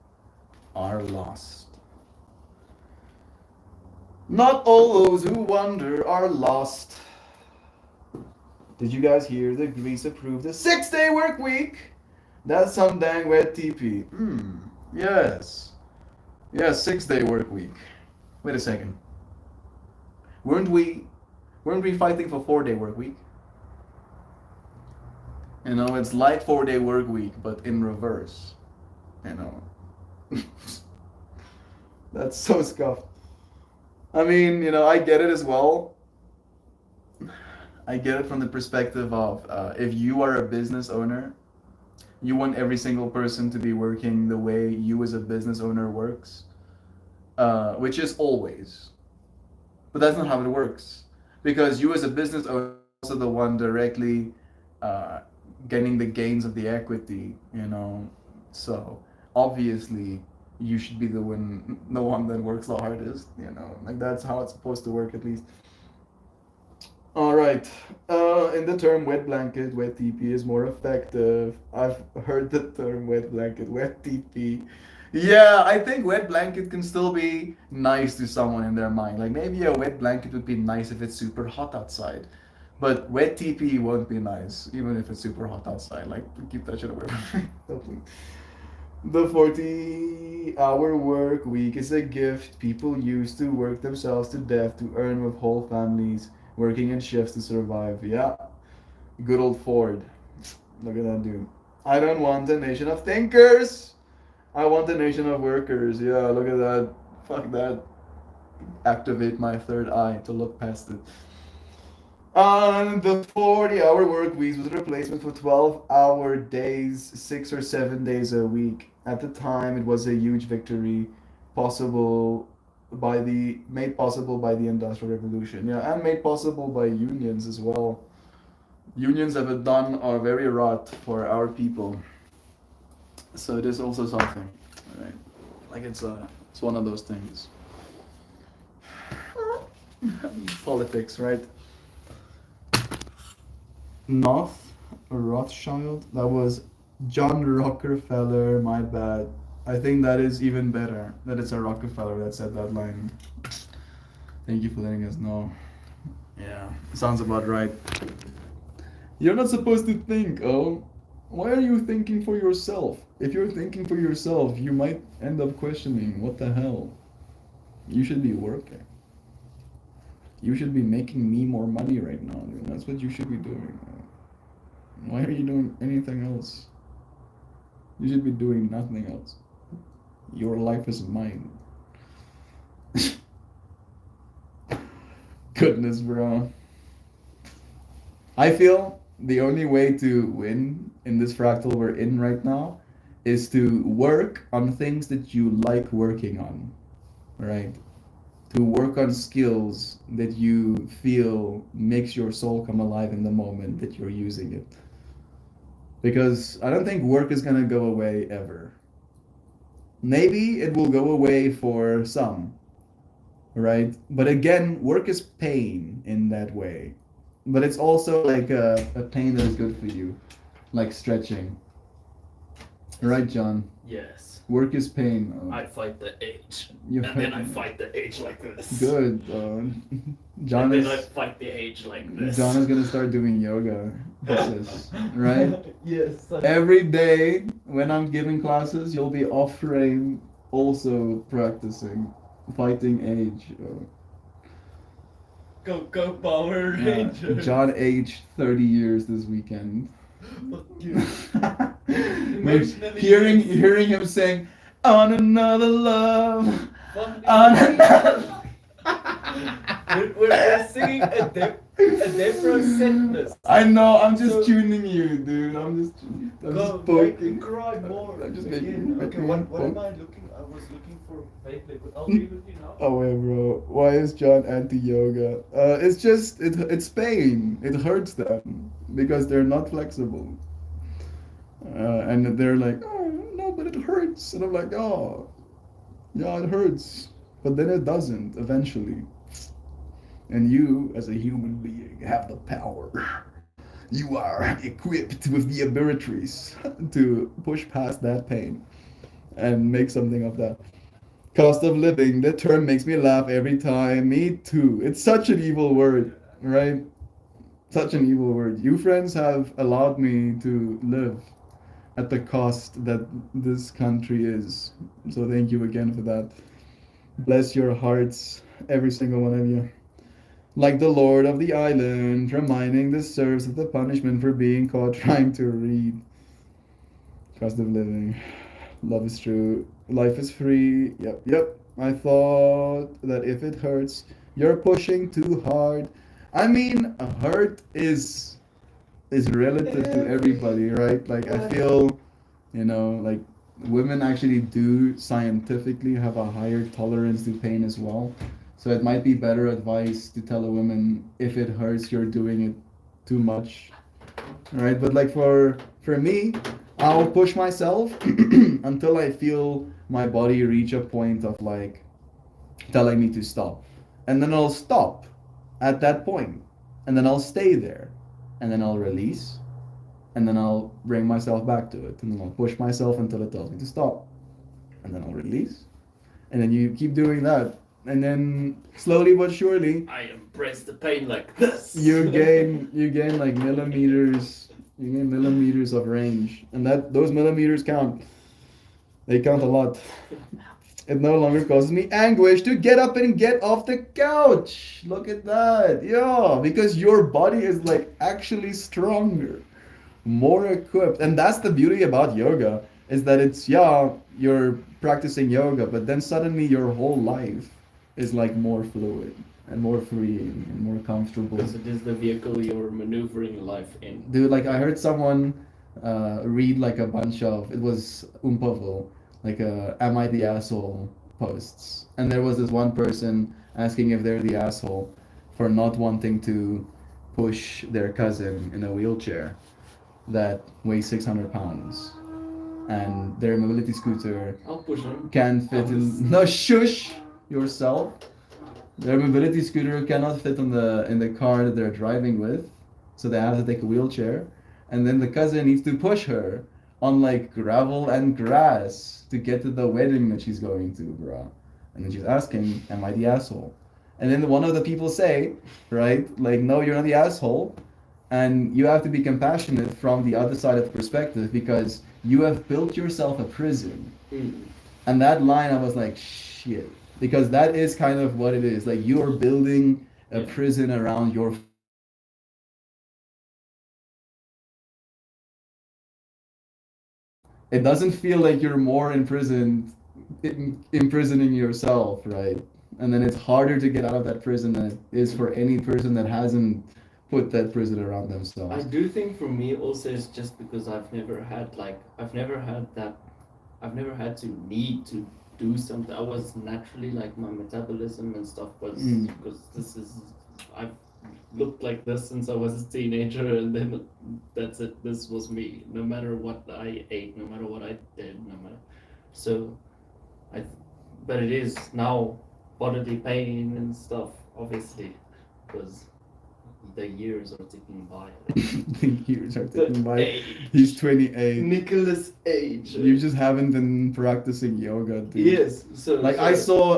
are lost. Not all those who wander are lost. Did you guys hear that Greece approved a 6-day work week? That's some dang wet TP. Yes. Yes, 6-day work week. Wait a second. Weren't we fighting for 4-day work week? You know, it's like 4-day work week, but in reverse. You know. That's so scuffed. I mean, you know, I get it as well. I get it from the perspective of if you are a business owner, you want every single person to be working the way you as a business owner works, which is always. But that's not how it works. Because you as a business owner are also the one directly getting the gains of the equity, you know. So obviously you should be the one that works the hardest, you know. Like that's how it's supposed to work, at least. All right. In the term wet blanket, wet TP is more effective. I've heard the term wet blanket, wet TP. Yeah, I think wet blanket can still be nice to someone in their mind. Like maybe a wet blanket would be nice if it's super hot outside. But wet TP won't be nice, even if it's super hot outside. Like, keep that shit away from me. Don't please. The 40-hour work week is a gift people use to work themselves to death to earn with whole families, working in shifts to survive. Yeah. Good old Ford. Look at that dude. I don't want a nation of thinkers. I want a nation of workers. Yeah, look at that. Fuck that. Activate my third eye to look past it. The 40-hour work week was a replacement for 12-hour days, 6 or 7 days a week. At the time, it was a huge victory, made possible by the Industrial Revolution. Yeah, and made possible by unions as well. Unions have done a very lot for our people. So it is also something, right? Like it's one of those things. Politics, right? North Rothschild. That was John Rockefeller. My bad. I think that is even better. That it's a Rockefeller that said that line. Thank you for letting us know. Yeah, sounds about right. You're not supposed to think. Oh, why are you thinking for yourself? If you're thinking for yourself, you might end up questioning, what the hell? You should be working. You should be making me more money right now, dude. That's what you should be doing. Why are you doing anything else? You should be doing nothing else. Your life is mine. Goodness, bro. I feel the only way to win in this fractal we're in right now is to work on things that you like working on, right? To work on skills that you feel makes your soul come alive in the moment that you're using it. Because I don't think work is gonna go away ever. Maybe it will go away for some, right? But again, work is pain in that way. But it's also like a pain that is good for you, like stretching. Right, John? Yes. Work is pain. I fight the age. You and then fight- I fight the age like this. Good. John And then I is fight the age like this. John is gonna start doing yoga classes, right? Yes. Every day when I'm giving classes, you'll be off frame, also practicing fighting age. Go Power Ranger. John aged 30 years this weekend. Fuck you. Maybe Emotionally, hearing yes. hearing him saying on another love, Fuck on you. another. We're singing a Debra sentence. I know. I'm just So- tuning you, dude. I'm just Go, make me poking. cry more. I'm just Again. making- Okay, making what am poke. I looking? I was looking for Beyblade, but I'll be with you now. Oh wait, bro. Why is John anti-yoga? It's just it's pain. It hurts them because they're not flexible. And they're like, oh no, but it hurts. And I'm like, oh, yeah, it hurts. But then it doesn't eventually. And you, as a human being, have the power. You are equipped with the abilities to push past that pain and make something of that. Cost of living, that term makes me laugh every time. Me too. It's such an evil word, right? Such an evil word. You friends have allowed me to live at the cost that this country is. So thank you again for that. Bless your hearts, every single one of you. Like the Lord of the Island, reminding the serfs of the punishment for being caught trying to read. Cost of living. Love is true. Life is free. Yep. I thought that if it hurts, you're pushing too hard. I mean, a hurt is relative to everybody, right? Like I feel, like women actually do scientifically have a higher tolerance to pain as well. So it might be better advice to tell a woman if it hurts, you're doing it too much, right? But like for me, I'll push myself until I feel my body reach a point of like telling me to stop, and then I'll stop at that point, and then I'll stay there, and then I'll release, and then I'll bring myself back to it, and then I'll push myself until it tells me to stop, and then I'll release, and then you keep doing that, and then slowly but surely I embrace the pain like this. you gain like millimeters of range, and those millimeters count. They count a lot. It no longer causes me anguish to get up and get off the couch. Look at that. Yeah, because your body is like actually stronger, more equipped. And that's the beauty about yoga, is that it's, yeah, you're practicing yoga, but then suddenly your whole life is like more fluid and more freeing and more comfortable. Because it is the vehicle you're maneuvering life in. Dude, like I heard someone read like a bunch of, it was Umpaville, like am I the asshole posts. And there was this one person asking if they're the asshole for not wanting to push their cousin in a wheelchair that weighs 600 pounds. And their mobility scooter I'll push him. can fit in. No, shush yourself. Their mobility scooter cannot fit in the car that they're driving with, so they have to take a wheelchair. And then the cousin needs to push her on like gravel and grass to get to the wedding that she's going to, bro. And then she's asking, "Am I the asshole?" And then one of the people say, right, like, "No, you're not the asshole." And you have to be compassionate from the other side of the perspective because you have built yourself a prison. Mm. And that line, I was like, shit. Because that is kind of what it is. Like, you are building a prison around your. It doesn't feel like you're more imprisoned, imprisoning yourself, right? And then it's harder to get out of that prison than it is for any person that hasn't put that prison around I themselves. do think for me also it's just because I've never had to need to do something. I was naturally like my metabolism and stuff was because I've looked like this since I was a teenager, and then that's it. This was me. No matter what I ate, no matter what I did, no matter. So, but it is now bodily pain and stuff, obviously, because the years are ticking by. The years are ticking by. Age. He's 28. Nicholas Age. You just haven't been practicing yoga, dude. Yes. So Like so,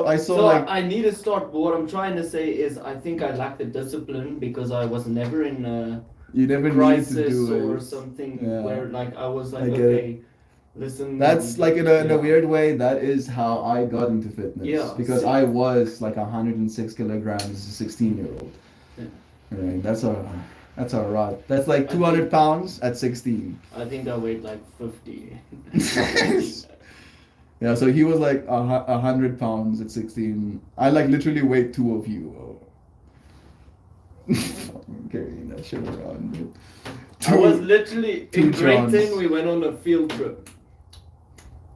I saw so like I need to start. But what I'm trying to say is, I think I lack the discipline because I was never in a you never need to crisis do or it. something Yeah. where like I was like, I get okay, listen. That's like in a yeah. weird way. That is how I got into fitness. Yeah, Because see. I was like 106 kilograms as a 16-year-old. Right, that's a lot. That's like I 200 think- pounds at 16. I think I weighed like 50. Yeah, so he was like 100 pounds at 16. I like literally weighed two of you. Fucking carrying that shit around, dude. I was literally two in grade Johns. 10. We went on a field trip,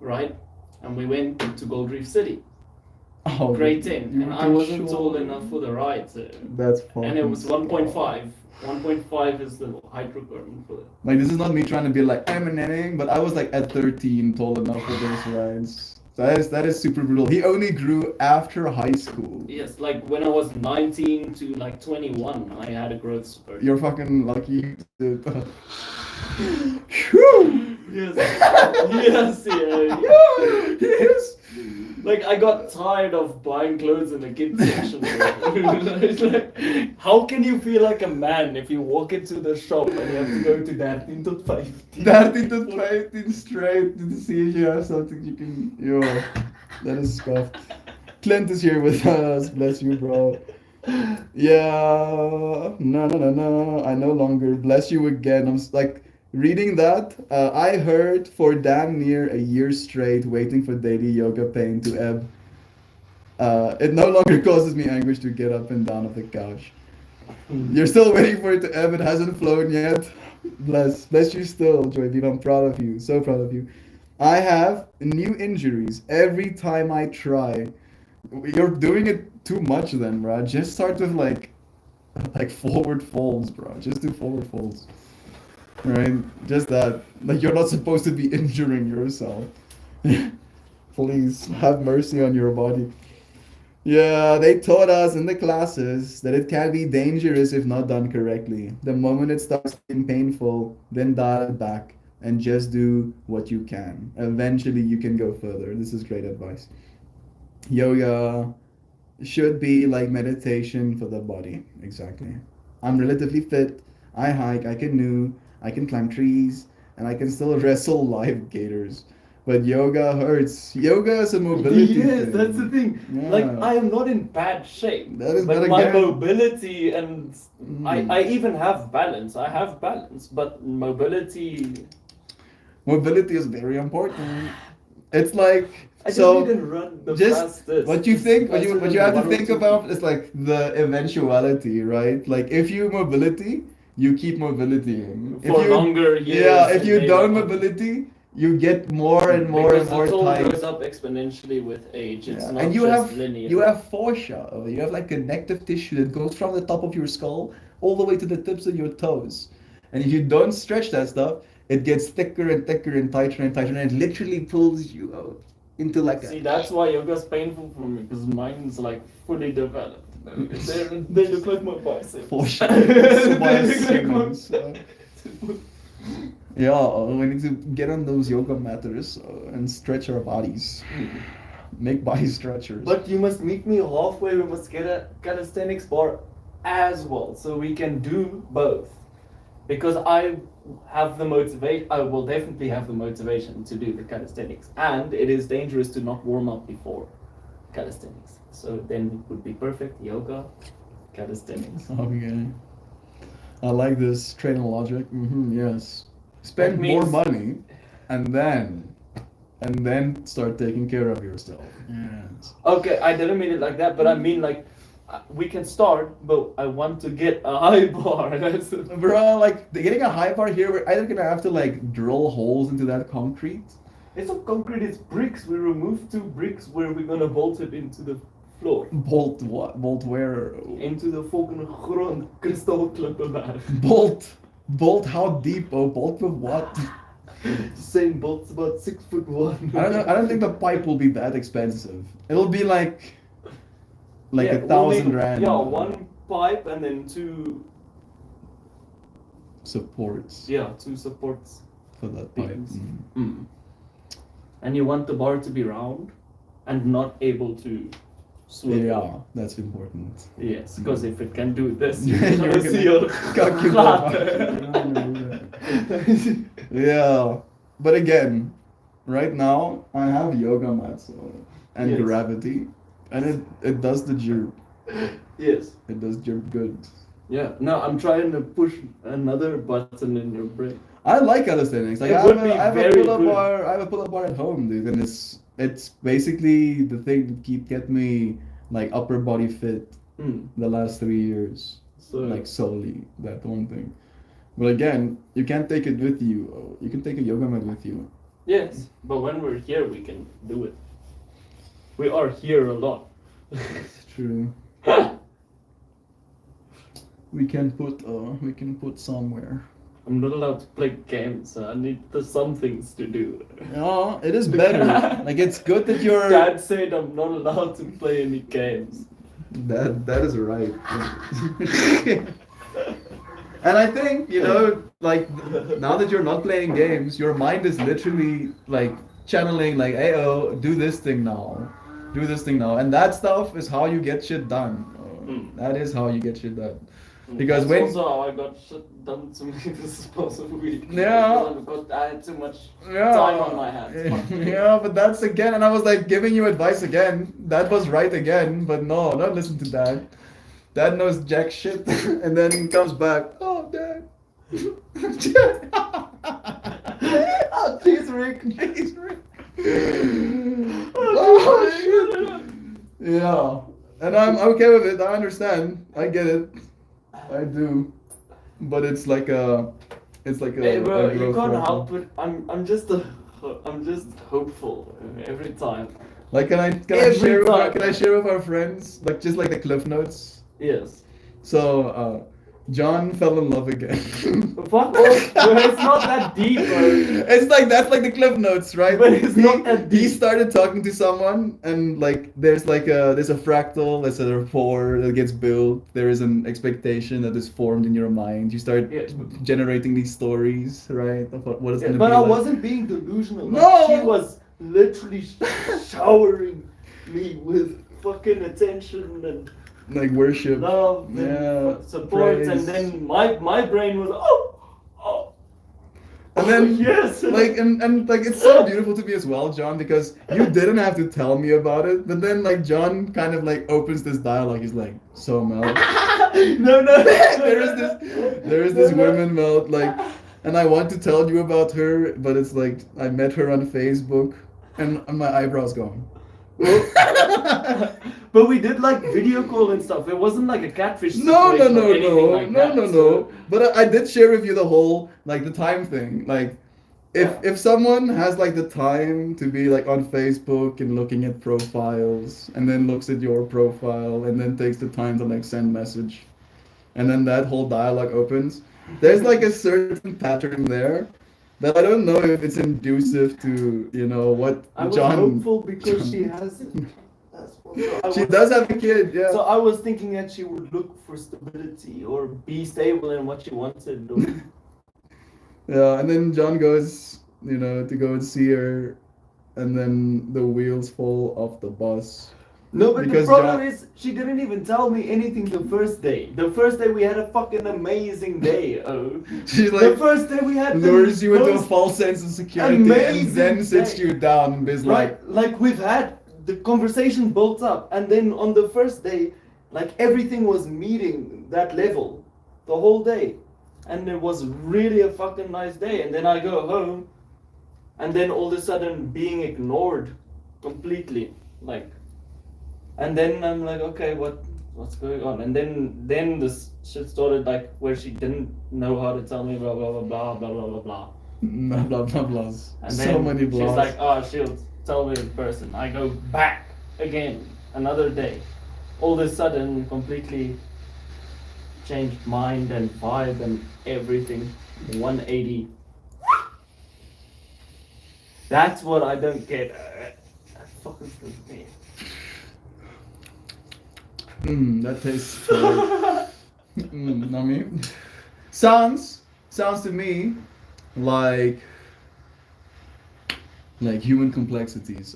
right? And we went to Gold Reef City, Oh, grade you 10, and were I too wasn't short. tall enough for the ride. So. That's And it was fucking 1.5. 1.5 is the height requirement for it. Like, this is not me trying to be like Eminem, but I was like at 13 tall enough for those rides. So that is super brutal. He only grew after high school. Yes, like when I was 19 to like 21, I had a growth spurt. You're fucking lucky, dude. Phew! Yes. Yes, yeah. Yes. Like I got tired of buying clothes in the kids section. It's like, how can you feel like a man if you walk into the shop and you have to go to that into 15? 13 to 15 straight to see if you have something you can. Yo, that is scuffed. Clint is here with us. Bless you, bro. Yeah. No. I no longer. Bless you again. Like reading that. I heard for damn near a year straight, waiting for daily yoga pain to ebb. It no longer causes me anguish to get up and down of the couch. You're still waiting for it to ebb. It hasn't flown yet. Bless you still, Joydeep. I'm proud of you. So proud of you. I have new injuries every time I try. You're doing it too much then, bro. Just start with like forward folds, bro. Just do forward folds. Right? Just that. Like you're not supposed to be injuring yourself. Please have mercy on your body. Yeah, they taught us in the classes that it can be dangerous if not done correctly. The moment it starts being painful, then dial it back and just do what you can. Eventually, you can go further. This is great advice. Yoga should be like meditation for the body. Exactly. I'm relatively fit. I hike, I canoe, I can climb trees, and I can still wrestle live gators. But yoga hurts. Yoga is a mobility Yes, thing. that's the thing. Yeah. Like I am not in bad shape. That is but but my again- mobility and Mm. I even have balance. I have balance, but mobility. Mobility is very important. It's like I so. don't even run the just fastest. what you Just think, what faster you than have to 1 or think 2. about is like the eventuality, right? Like if you mobility, you keep mobility. For longer years. Yeah, if and you maybe- don't mobility, you get more and more because and more the toll tight. goes up exponentially with age. It's Yeah. not And you just have linear. you have fascia. You have like connective tissue that goes from the top of your skull all the way to the tips of your toes. And if you don't stretch that stuff, it gets thicker and thicker and tighter and tighter, and it literally pulls you out into like See, a. that's why yoga's painful for me because mine's like fully developed. They look like my biceps. Fascia. They look like my- Simmons. Yeah, we need to get on those yoga matters and stretch our bodies. Make body stretchers. But you must meet me halfway. We must get a calisthenics bar as well, so we can do both. Because I have the motivation. I will definitely have the motivation to do the calisthenics, and it is dangerous to not warm up before calisthenics. So then it would be perfect yoga, calisthenics. Okay. I like this train of logic. Yes. Spend That more means- money and then start taking care of yourself. Yes. Okay, I didn't mean it like that, but I mean like we can start, but I want to get a high bar. That's Bro, like getting a high bar here, we're either gonna have to like drill holes into that concrete. It's not concrete, it's bricks. We removed 2 bricks where we're gonna bolt it into the floor. Bolt what? Bolt where? Into the volgende grond kristalklippen daar. Bolt how deep? Oh, bolt with what? Same bolt's about 6'1". I don't know. I don't think the pipe will be that expensive. It'll be like Yeah, a thousand rand. Yeah, 1 pipe and then 2. supports 2 supports. for that pipe. Beams. Mm. And you want the bar to be round and not able to swim. Yeah, that's important. Yes, because if it can do this, You're you're gonna gonna see your Yeah, but again, right now I have yoga mats and Yes. gravity, and it does the job. Yes. It does job good. Yeah. No, I'm trying to push another button in your brain. I like calisthenics. Like It I would have, be I have a very pull-up good. bar. I have a pull-up bar at home, dude, and it's basically the thing to get me like upper body fit Hmm. the last 3 years. So Like solely that one thing. But again, you can't take it with you. You can take a yoga mat with you. yes, but when we're here, we can do it. We are here a lot. It's true. We can put somewhere. I'm not allowed to play games. So I need some things to do. No, it is better. Like it's good that you're. Dad said I'm not allowed to play any games. That is right. And I think, like now that you're not playing games, your mind is literally like channeling like, hey, oh, do this thing now. Do this thing now. And that stuff is how you get shit done. That is how you get shit done. Because That's when also how I got shit done to me this past week. Yeah. Because I had too much yeah, time on my hands. Fuck you. yeah, but that's again, and I was like giving you advice again. That was right again, but no, don't listen to Dad. Dad knows jack shit, and then he comes back. Oh, Dad. Oh, jeez, Rick. Jeez, Rick. Oh, shit. Yeah, and I'm okay with it. I understand. I get it. I do. But it's like a. Hey bro, a you growth can't problem. help it. I'm just hopeful every time. Like, can I Every share with time. can I share with our friends like just like the cliff notes? Yes. So, John fell in love again. Fuck off, bro. It's not that deep, bro. It's like that's like the cliff notes, right? But it's not that He deep. started talking to someone, and like there's a fractal, there's a rapport that gets built. There is an expectation that is formed in your mind. You start Yeah. generating these stories, right? Of what it's Yeah, gonna but be I like. wasn't being delusional. Like, No! she was literally showering me with fucking attention and Like worship. love and Yeah, support, praise. and then my brain was oh. And then, yes, and like it's so beautiful to me as well, John, because you didn't have to tell me about it, but then like John kind of like opens this dialogue. He's like, "So Mel, no. there is this woman, Mel, like, and I want to tell you about her, but it's like I met her on Facebook, and my eyebrows going." But we did like video call and stuff. It wasn't like a catfish No, situation or anything like that, no. so- But I did share with you the whole like the time thing. Like, if someone has like the time to be like on Facebook and looking at profiles, and then looks at your profile, and then takes the time to like send message, and then that whole dialogue opens, there's like a certain pattern there that I don't know if it's inducive to what I was John. hopeful because she has it. She does have a kid, yeah. So I was thinking that she would look for stability or be stable in what she wanted. Or... Yeah, and then John goes, to go and see her, and then the wheels fall off the bus. No, but Because the problem John- is she didn't even tell me anything the first day. The first day we had a fucking amazing day. Oh, She's the like first day we had lures you into a most false sense of security, and amazing then sits day. you down and is like, like we've had the conversation built up, and then on the first day, like everything was meeting that level the whole day, and it was really a fucking nice day. And then I go home, and then all of a sudden being ignored completely, like, and then I'm like, okay, what's going on? And then this shit started, like where she didn't know how to tell me blah blah blah blah blah blah blah blah. blah blah blah blahs. And So then many blahs. she's like, oh, she'll tell me in person. I go back again, another day. All of a sudden, completely changed mind and vibe and everything. 180. That's what I don't get. That fucking with me. That tastes good. Nummy. Sounds to me like human complexities.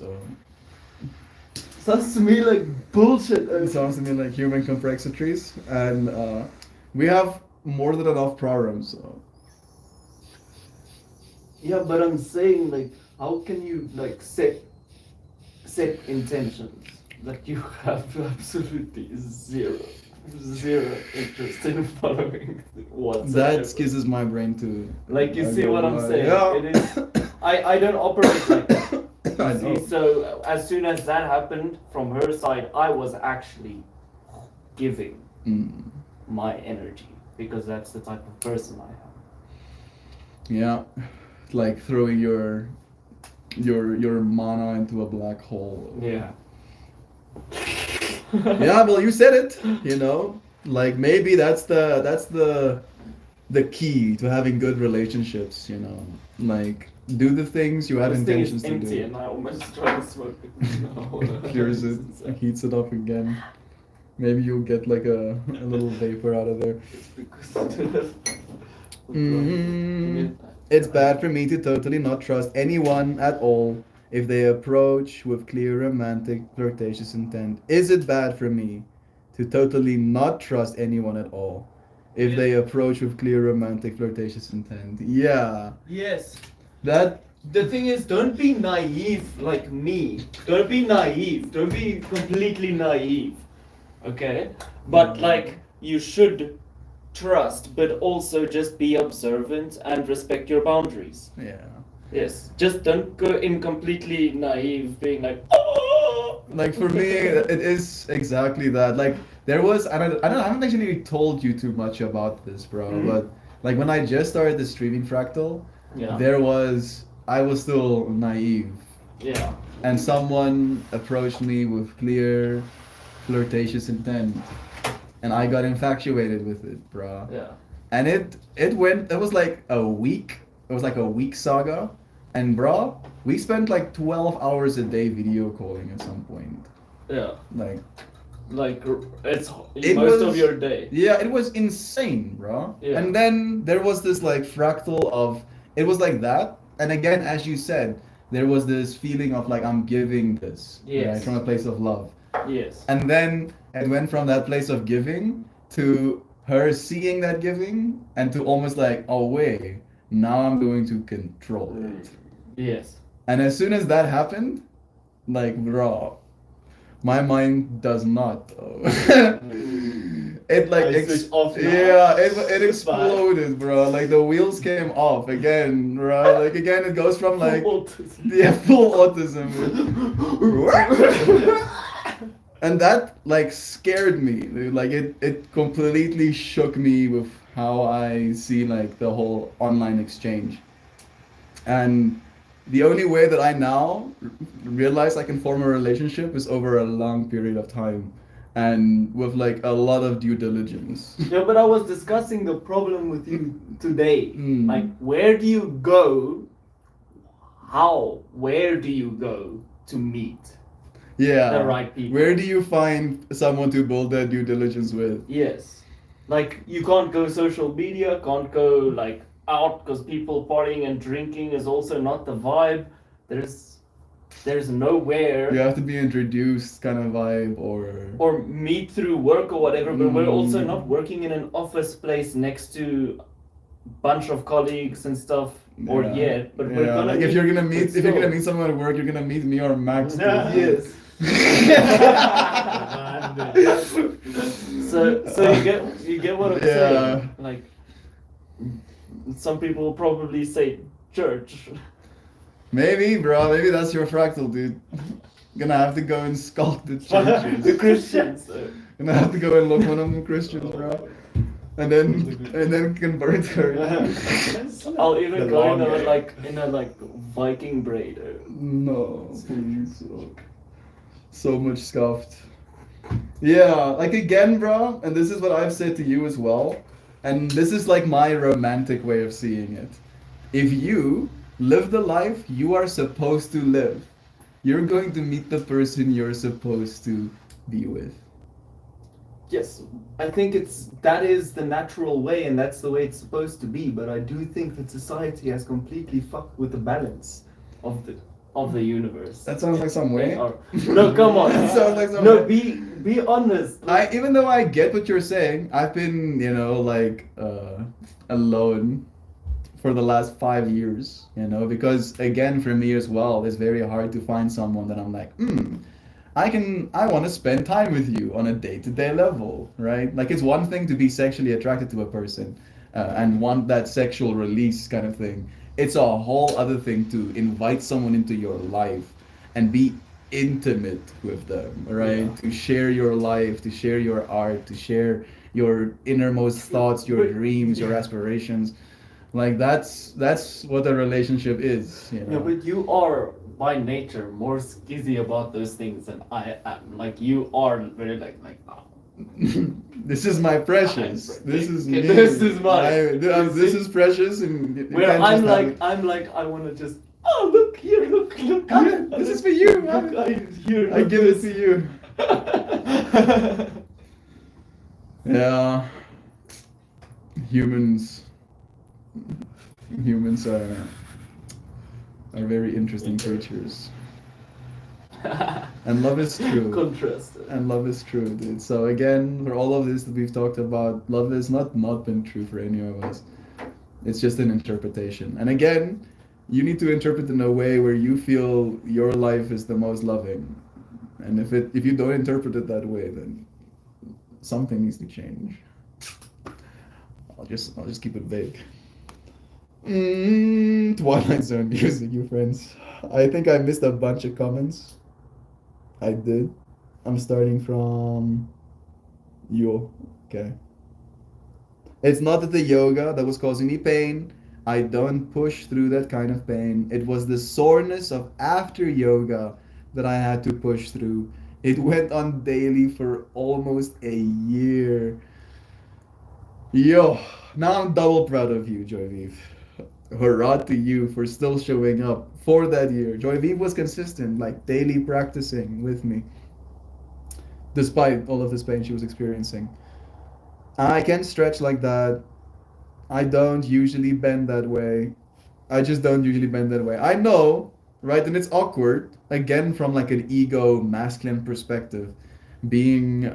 Sounds to me like bullshit. It sounds to me like human complexities, and we have more than enough problems. Yeah, but I'm saying, like, how can you like set intentions that you have absolutely zero? zero interest in following whatsoever. That skews my brain too. Like you I see know what I'm why. saying? Yeah. It is. I don't operate like that. I See, know. so as soon as that happened from her side, I was actually giving Mm. my energy because that's the type of person I am. Yeah, like throwing your mana into a black hole. Yeah. Yeah, well, you said it. You know, like maybe that's the key to having good relationships. You know, like do the things you have This thing intentions is to empty do. and I almost tried to smoke it. No. Clears it, heats it up again. Maybe you'll get like a little vapor out of there. It's because Mhm. It's bad for me to totally not trust anyone at all if they approach with clear romantic flirtatious intent. Is it bad for me to totally not trust anyone at all if they approach with clear romantic flirtatious intent? Yeah. Yes. That The thing is, don't be naive like me. Don't be naive. Don't be completely naive. Okay? But like, you should trust, but also just be observant and respect your boundaries. yeah. Yes. Just don't go in completely naive, being like, oh! Like for me, it is exactly that. Like there was, I haven't actually told you too much about this, bro. Mhm. But like when I just started the streaming Fractal, Yeah. I was still naive, Yeah. and someone approached me with clear, flirtatious intent, and I got infatuated with it, bro. Yeah. And it was like a week. It was like a week saga, and bro, we spent like 12 hours a day video calling at some point. Yeah. Like, It's It most was- of your day. yeah, it was insane, bro. Yeah. And then there was this like fractal of it was like that, and again, as you said, there was this feeling of like I'm giving this, right, Yes. from a place of love, Yes. and then it went from that place of giving to her seeing that giving, and to almost like, oh wait, now I'm going to control it. Yes. And as soon as that happened, like, bro, my mind does not. It like I switch off now. yeah, it Goodbye. exploded, bro. Like the wheels came off again, right? Like again, it goes from like yeah, full autism, and that like scared me. Dude. Like it completely shook me with how I see like the whole online exchange, and the only way that I now realize I can form a relationship is over a long period of time and with like a lot of due diligence. Yeah, but I was discussing the problem with you today. Mm. Like, where do you go? Where do you go to meet Yeah. the right people? Where do you find someone to build that due diligence with? Yes. Like, you can't go social media, can't go like out because people partying and drinking is also not the vibe. There's nowhere. You have to be introduced kind of vibe Or meet through work or whatever, but we're also Mm. not working in an office place next to bunch of colleagues and stuff or Yeah. yet. But we're Yeah, gonna like if you're gonna meet but if you're gonna still. meet someone at work, you're gonna meet me or Max. dude. Yes. So you get what I'm Yeah. saying? Like, some people will probably say church. Maybe, bro. Maybe that's your fractal, dude. Gonna have to go and skulk the churches. The Christians. Gonna have to go and look one of them Christians, bro. And then convert her. I'll even The go long in a hair. like Viking braid. No, please. So much scuffed. Yeah, like again, bro, and this is what I've said to you as well, and this is like my romantic way of seeing it. If you live the life you are supposed to live, you're going to meet the person you're supposed to be with. Yes, I think that is the natural way and that's the way it's supposed to be, but I do think that society has completely fucked with the balance of the universe. That sounds like some They way. are- No, come on. That sounds like some No, way. be honest. Even though I get what you're saying, I've been, like, alone for the last 5 years, because again, for me as well, it's very hard to find someone that I'm like, I want to spend time with you on a day-to-day level, right? Like it's one thing to be sexually attracted to a person and want that sexual release kind of thing. It's a whole other thing to invite someone into your life and be intimate with them, right? Yeah. To share your life, to share your art, to share your innermost thoughts, your But- dreams, your aspirations. Like that's what a relationship is, you know. Yeah, but you are by nature more skizzy about those things than I am. Like you are very like oh, This is my precious. This is Okay, me. this is mine. This is precious, and you where can't just have it. I'm like I want to just look here, look. Yeah, this is for you. Look, here. I look give it this. to you. Yeah. Humans. Humans are very interesting creatures, and love is true. Contrasted. And love is true, dude. So again, for all of this that we've talked about, love has not been true for any of us. It's just an interpretation. And again, you need to interpret in a way where you feel your life is the most loving. And if you don't interpret it that way, then something needs to change. I'll just keep it vague. Twilight Zone music, you friends. I think I missed a bunch of comments. I did. I'm starting from yo. Okay. It's not that the yoga that was causing me pain. I don't push through that kind of pain. It was the soreness of after yoga that I had to push through. It went on daily for almost a year. Yo, now I'm double proud of you, Joyviv. Hurrah to you for still showing up for that year. Joyviv was consistent, like daily practicing with me, despite all of this pain she was experiencing. I can stretch like that. I don't usually bend that way. I just don't usually bend that way. I know, right? And it's awkward, again, from like an ego masculine perspective, being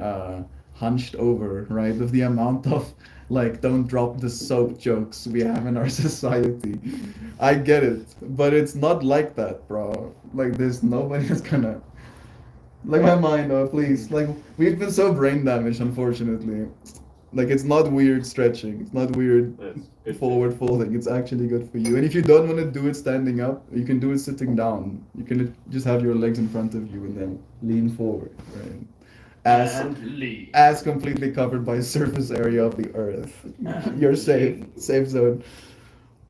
hunched over, right? With the amount of like, don't drop the soap jokes we have in our society. I get it, but it's not like that, bro. Like, there's nobody that's gonna. Like, my mind, oh, please. Like, we've been so brain damaged, unfortunately. Like, it's not weird stretching. It's not weird forward folding. It's actually good for you. And if you don't want to do it standing up, you can do it sitting down. You can just have your legs in front of you and then lean forward, right? As completely covered by surface area of the earth. You're safe. Safe zone.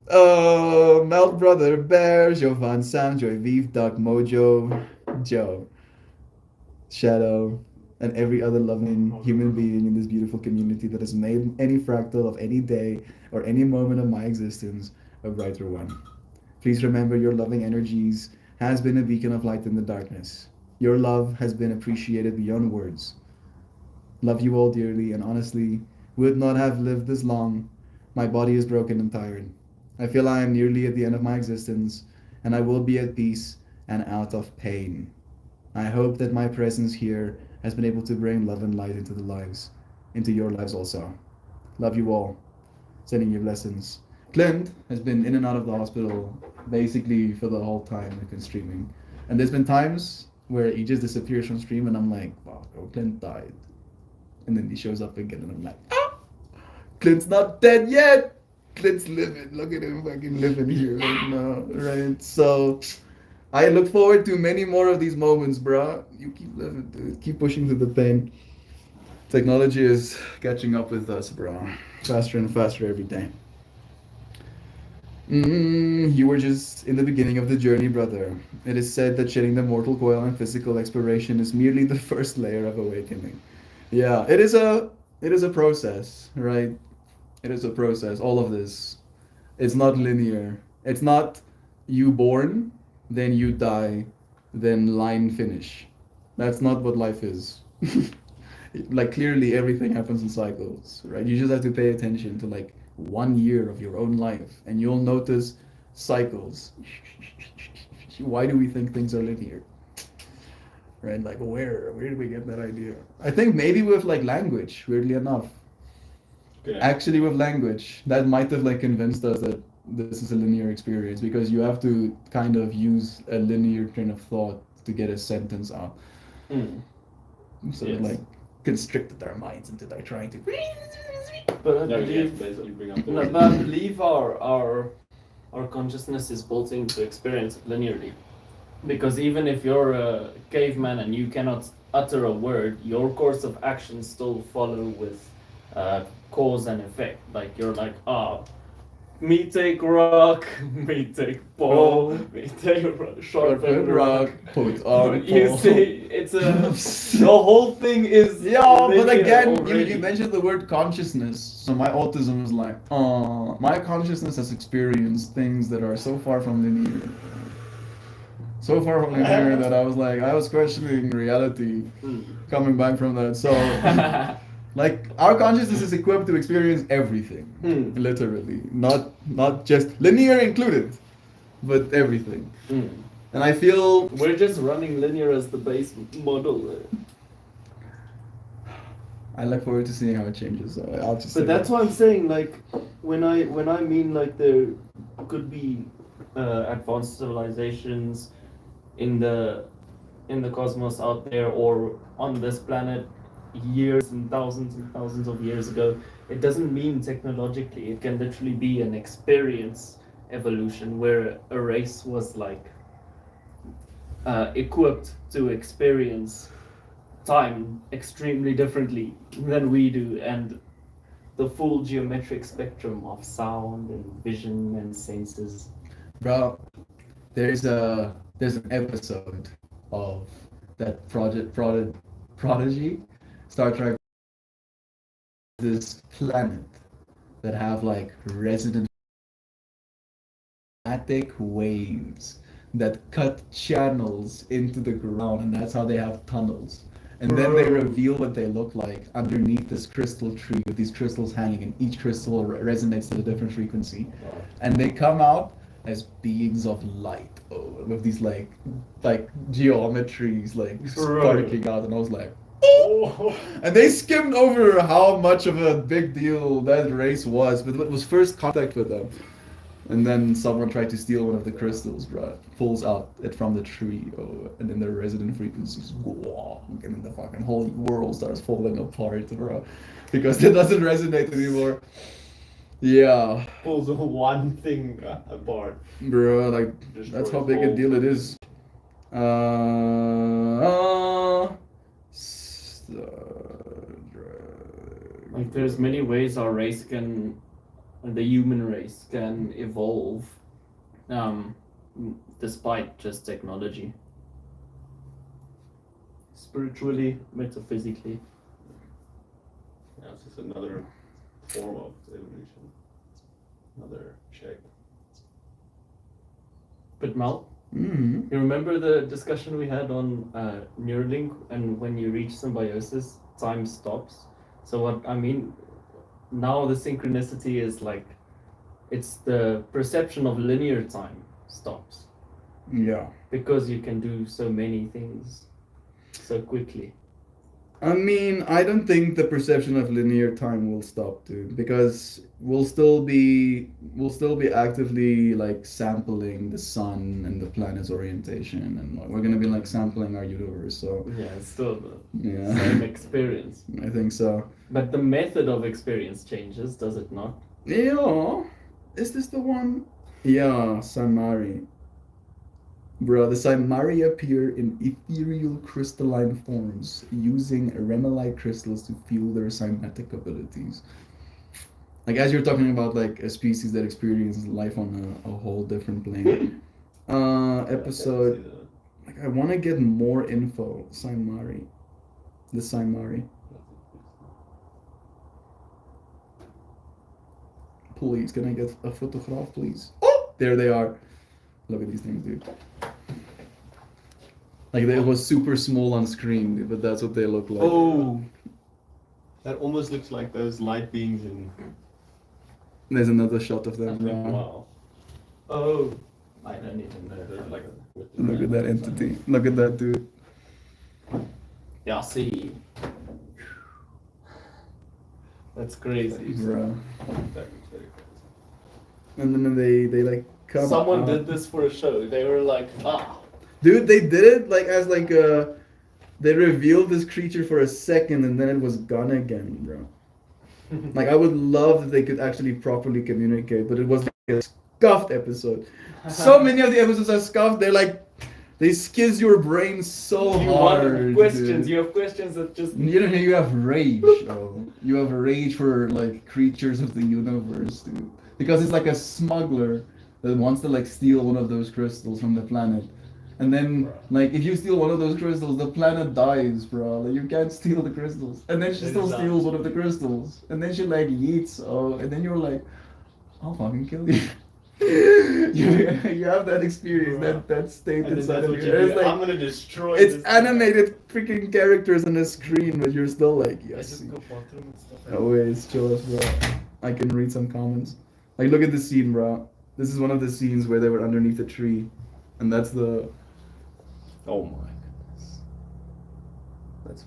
Melt Brother, Bear, Jovan, Sam, Joy, Vive, Duck, Mojo, Joe, Shadow, and every other loving human being in this beautiful community that has made any fractal of any day or any moment of my existence a brighter one. Please remember your loving energies has been a beacon of light in the darkness. Your love has been appreciated beyond words. Love you all dearly, and honestly, would not have lived this long. My body is broken and tired. I feel I am nearly at the end of my existence, and I will be at peace and out of pain. I hope that my presence here has been able to bring love and light into your lives also. Love you all. Sending you blessings. Clint has been in and out of the hospital basically for the whole time we've been streaming. And there's been times where he just disappears from stream and I'm like, wow, bro, Clint died. And then he shows up again and I'm like, ah, Clint's not dead yet. Clint's living. Look at him fucking living here right now, right? So I look forward to many more of these moments, bro. You keep living, dude. Keep pushing through the pain. Technology is catching up with us, bro. Faster and faster every day. You were just in the beginning of the journey, brother. It is said that shedding the mortal coil and physical expiration is merely the first layer of awakening. Yeah, it is a process, right? It is a process. All of this, it's not linear. It's not you born, then you die, then line finish. That's not what life is. Like clearly everything happens in cycles, right? You just have to pay attention to like 1 year of your own life and you'll notice cycles. Why do we think things are linear? Right? Like where did we get that idea? I think maybe with like language, weirdly enough. Yeah. Actually with language, that might have like convinced us that this is a linear experience because you have to kind of use a linear train of thought to get a sentence out. So Yes. it like constricted their minds into like trying to. But I No, you believe, basically bring up the no, but I believe our consciousness is built into experience linearly. Because even if you're a caveman and you cannot utter a word, your course of action still follow with cause and effect. Like you're like, me take rock, me take ball, me take sharpen rock. Put on You pole. see, it's the whole thing is Yeah, but linear again, you already. mentioned the word consciousness. So my autism is like, my consciousness has experienced things that are so far from linear. So far from linear that I was questioning reality coming back from that. So, like, our consciousness is equipped to experience everything, literally, not just linear included, but everything. And I feel We're just running linear as the base model. I look forward to seeing how it changes. So I'll just. say But that's that. what I'm saying. Like when I mean like there could be advanced civilizations in the cosmos out there or on this planet years and thousands of years ago. It doesn't mean technologically. It can literally be an experience evolution where a race was like equipped to experience time extremely differently than we do, and the full geometric spectrum of sound and vision and senses. Bro, there's an episode of that Prodigy, Star Trek. This planet that have like resonant static waves that cut channels into the ground, and that's how they have tunnels. And then they reveal what they look like underneath this crystal tree with these crystals hanging, and each crystal resonates at a different frequency. And they come out as beings of light, with these like geometries like sparking out, and I was like, oh! And they skimmed over how much of a big deal that race was, but it was first contact with them. And then someone tried to steal one of the crystals, bro. Pulls out it from the tree, and then the resonant frequencies go, and then the fucking whole world starts falling apart, bro, because it doesn't resonate anymore. Yeah, pulls one thing apart. bro, like that's how big a deal it is. Like there's many ways our race can, the human race can evolve, despite just technology. Spiritually, metaphysically. Yeah, it's just another form of evolution. Another shape. But Mal, Mm-hmm. you remember the discussion we had on Neuralink, and when you reach symbiosis, time stops? So what I mean, now the synchronicity is like, it's the perception of linear time stops. Yeah. Because you can do so many things so quickly. I mean, I don't think the perception of linear time will stop, dude, because we'll still be actively like sampling the sun and the planet's orientation, and like, we're gonna be like sampling our universe. So Yeah, it's still the yeah, same experience. I think so. But the method of experience changes, does it not? Yeah, is this the one? Yeah, Saimari. Bro, the Saimari appear in ethereal crystalline forms, using Remelite crystals to fuel their cymatic abilities. Like, as you're talking about, like, a species that experiences life on a whole different plane. Episode... Like, I want to get more info. Saimari. The Saimari. Please, can I get a photograph, please? Oh! There they are. Look at these things, dude. Like, it was super small on screen, but that's what they look like. Oh! That almost looks like those light beings in... There's another shot of them. Wow. Oh, I don't even know. They're like Look at that entity. Look at that dude. Yeah, see. That's crazy. Bro. That looks very crazy. And then they like come Someone out. did this for a show. They were like, Dude, they did it like as like a They revealed this creature for a second and then it was gone again, bro. Like I would love that they could actually properly communicate, but it was like a scuffed episode. So many of the episodes are scuffed. They're like they skizz your brain so You hard. want questions. dude. You have questions that just. You know, you have rage. Bro. You have rage for like creatures of the universe, dude. Because it's like a smuggler that wants to like steal one of those crystals from the planet. And then, like, if you steal one of those crystals, the planet dies, bro. Like, you can't steal the crystals. And then she It still is steals one of the crystals. And then she, like, yeets. Oh, and then you're like, I'll fucking kill you. you have that experience, that state And then inside that's of what you. you It's do. like, I'm gonna destroy it's this. animated freaking characters on the screen, but you're still like, I yes. just go bathroom and stuff. Always chill us, bro. I can read some comments. Like, look at this scene, bro. This is one of the scenes where they were underneath a tree, and that's the. Oh my goodness. That's.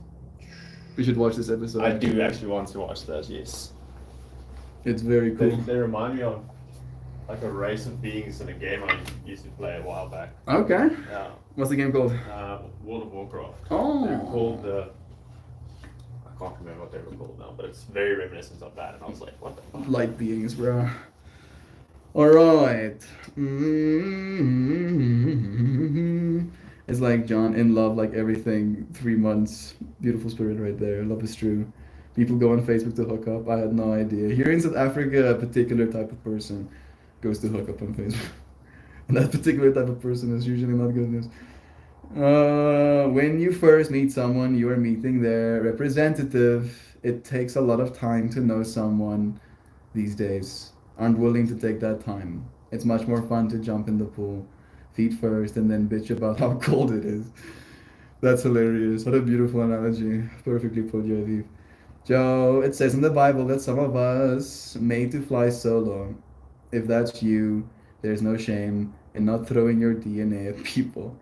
We should watch this episode. I do actually want to watch that. Yes. It's very cool. They remind me of like a race of beings in a game I used to play a while back. Okay. Yeah. What's the game called? World of Warcraft. Oh. They're called the. I can't remember what they were called now, but it's very reminiscent of that, and I was like, what the fuck? Light beings, bro. Alright. It's like John in love, like everything. 3 months. Beautiful spirit right there. Love is true. People go on Facebook to hook up. I had no idea. Here in South Africa, a particular type of person goes to hook up on Facebook. And that particular type of person is usually not good news. When you first meet someone, you are meeting their representative. It takes a lot of time to know someone these days. Aren't willing to take that time. It's much more fun to jump in the pool, feet first, and then bitch about how cold it is. That's hilarious. What a beautiful analogy. Perfectly put, Joe. Joe, it says in the Bible that some of us made to fly solo. If that's you, there's no shame in not throwing your DNA at people.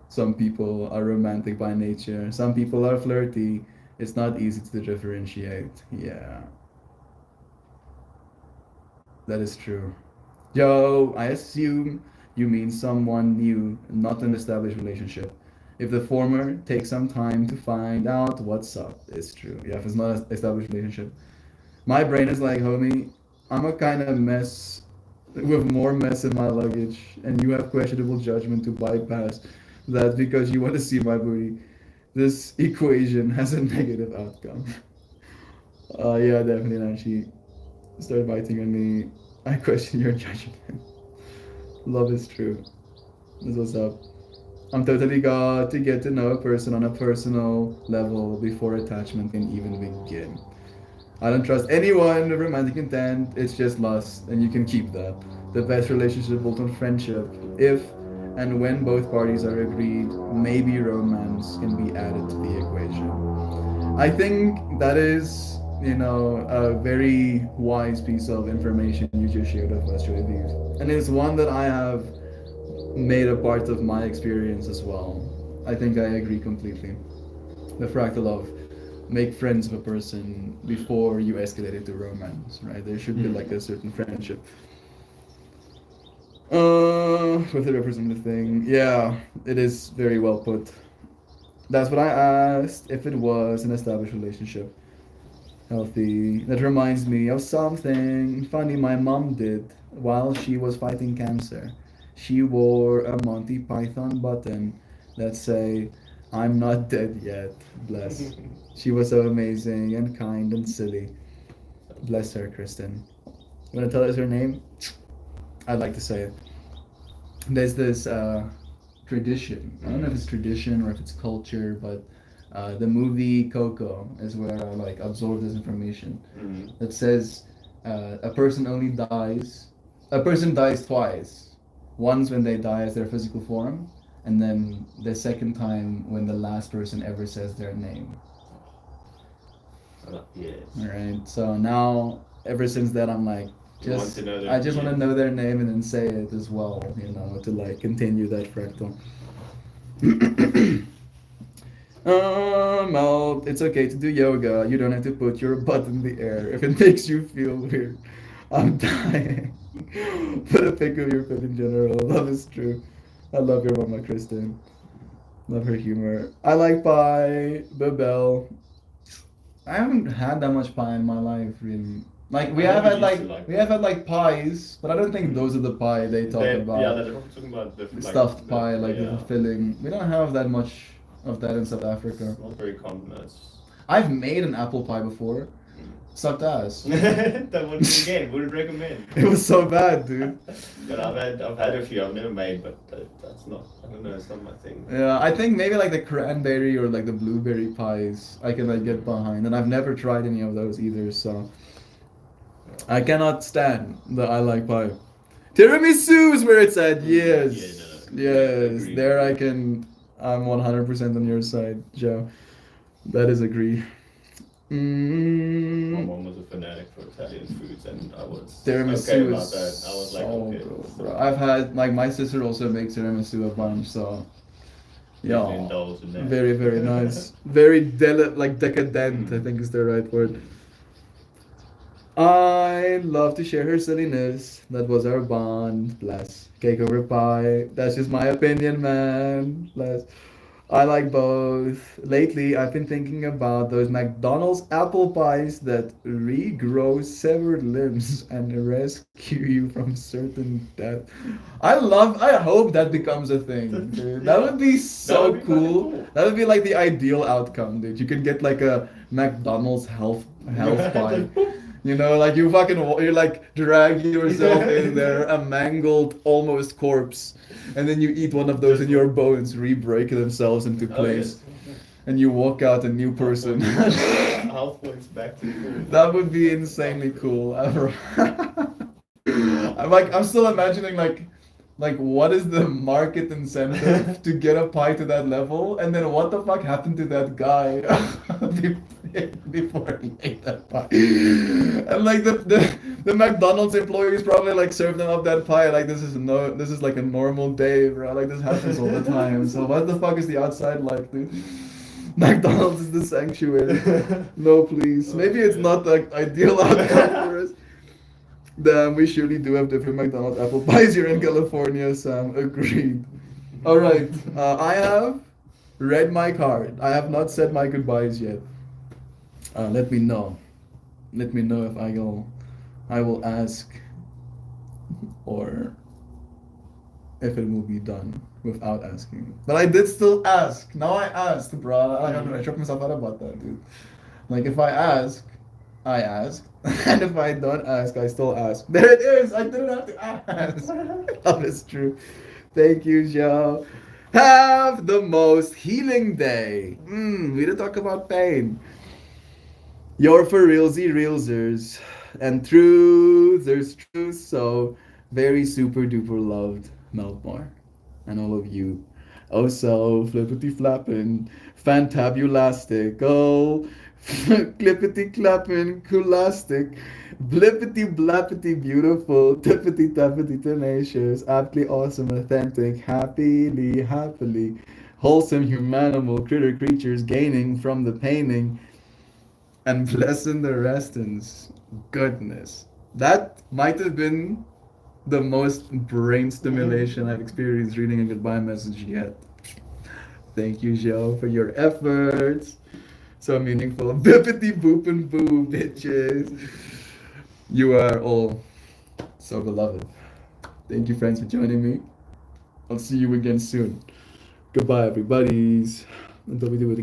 Some people are romantic by nature. Some people are flirty. It's not easy to differentiate. Yeah. That is true. Yo, I assume you mean someone new, not an established relationship. If the former takes some time to find out what's up, it's true. Yeah, if it's not an established relationship. My brain is like, homie, I'm a kind of mess with more mess in my luggage, and you have questionable judgment to bypass that because you want to see my booty. This equation has a negative outcome. Yeah, definitely, Nancy. Start biting on me. I question your judgment. Love is true. This was up. I'm totally got to get to know a person on a personal level before attachment can even begin. I don't trust anyone with romantic intent. It's just lust, and you can keep that. The best relationship built on friendship. If and when both parties are agreed, maybe romance can be added to the equation. I think that is, a very wise piece of information you just shared with us, Joydeep. And it's one that I have made a part of my experience as well. I think I agree completely. The fractal of make friends with a person before you escalate it to romance, right? There should be like a certain friendship. With the representative thing. Yeah, it is very well put. That's what I asked, if it was an established relationship. Healthy. That reminds me of something funny my mom did while she was fighting cancer. She wore a Monty Python button that say, "I'm not dead yet." Bless. She was so amazing and kind and silly. Bless her, Kristen. You wanna tell us her name? I'd like to say it. There's this tradition. I don't know if it's tradition or if it's culture, but the movie Coco is where I like absorb this information. That says a person dies twice. Once when they die as their physical form, and then the second time when the last person ever says their name. Yes. Alright, so now ever since that I'm like, You want to know their I just want to name. know their name and then say it as well, to like continue that fractal. Well, it's okay to do yoga. You don't have to put your butt in the air if it makes you feel weird. I'm dying. Put a pic of your foot in general. Love is true. I love your mama, Kristen. Love her humor. I like pie. Babel. I haven't had that much pie in my life, really. Like we I have never had used to like like we it. have had like pies, but I don't think those are the pie they talk about. Yeah, they're talking about the Stuffed pie, like yeah. the filling. We don't have that much of that in South Africa. It's not very common. It's I've made an apple pie before. Sucked ass. that wouldn't again wouldn't recommend. It was so bad, dude. But I've had a few. I've never made, but that's not. I don't know. It's not my thing. Yeah, I think maybe like the cranberry or like the blueberry pies I can like get behind, and I've never tried any of those either, so I cannot stand the I like pie. Tiramisu is where it's at. Yes, Yeah, no, yes. agree. There I can. I'm 100% on your side, Joe. That is agree. My Mm, mom was a fanatic for Italian foods, and I was tiramisu okay about is that. I was like, so okay. good, bro. I've had like my sister also makes tiramisu a bunch, so You can yeah. indulge in that. Very, very nice. Very like decadent, I think is the right word. I love to share her silliness. That was our bond. Bless. Cake over pie. That's just my opinion, man. Bless. I like both. Lately, I've been thinking about those McDonald's apple pies that regrow severed limbs and rescue you from certain death. I hope that becomes a thing, dude. That would be so would be kinda cool. cool. That would be like the ideal outcome, dude. You could get like a McDonald's health pie. You know, like you like drag yourself in there, a mangled, almost corpse, and then you eat one of those and your bones re-break themselves into Oh, place, yes. and you walk out a new person. Health points back to you. That would be insanely cool. I'm still imagining like what is the market incentive to get a pie to that level, and then what the fuck happened to that guy before he ate that pie? And like the McDonald's employees probably like served them up that pie like this is like a normal day, bro. Like this happens all the time. So what the fuck is the outside like, dude? McDonald's is the sanctuary. No, please. Maybe it's not the ideal outcome for us. Damn, we surely do have different McDonald's apple pies here in California, Sam. Agreed. All right. I have read my card. I have not said my goodbyes yet. Let me know. Let me know if I will ask or if it will be done without asking. But I did still ask. Now I asked, bro. I shook myself out about that, dude. Like if I ask, I ask. And if I don't ask, I still ask. There it is. I didn't have to ask. Love is true. Thank you, Joe. Have the most healing day. We didn't talk about pain. You're for realsy realsers. And truth, there's truth. So very super duper loved Meltmore. And all of you. Oh so flippity flappin', fantabulastical. Clippity clapping, coolastic, blippity blappity beautiful, tippity tappity tenacious, aptly awesome, authentic, happily, wholesome, humanimal, critter creatures gaining from the painting, and blessing the restins. Goodness. That might have been the most brain stimulation I've experienced reading a goodbye message yet. Thank you, Joe, for your efforts. So meaningful. Bippity boop and boo, bitches. You are all so beloved. Thank you, friends, for joining me. I'll see you again soon. Goodbye, everybody's. Until we do it again.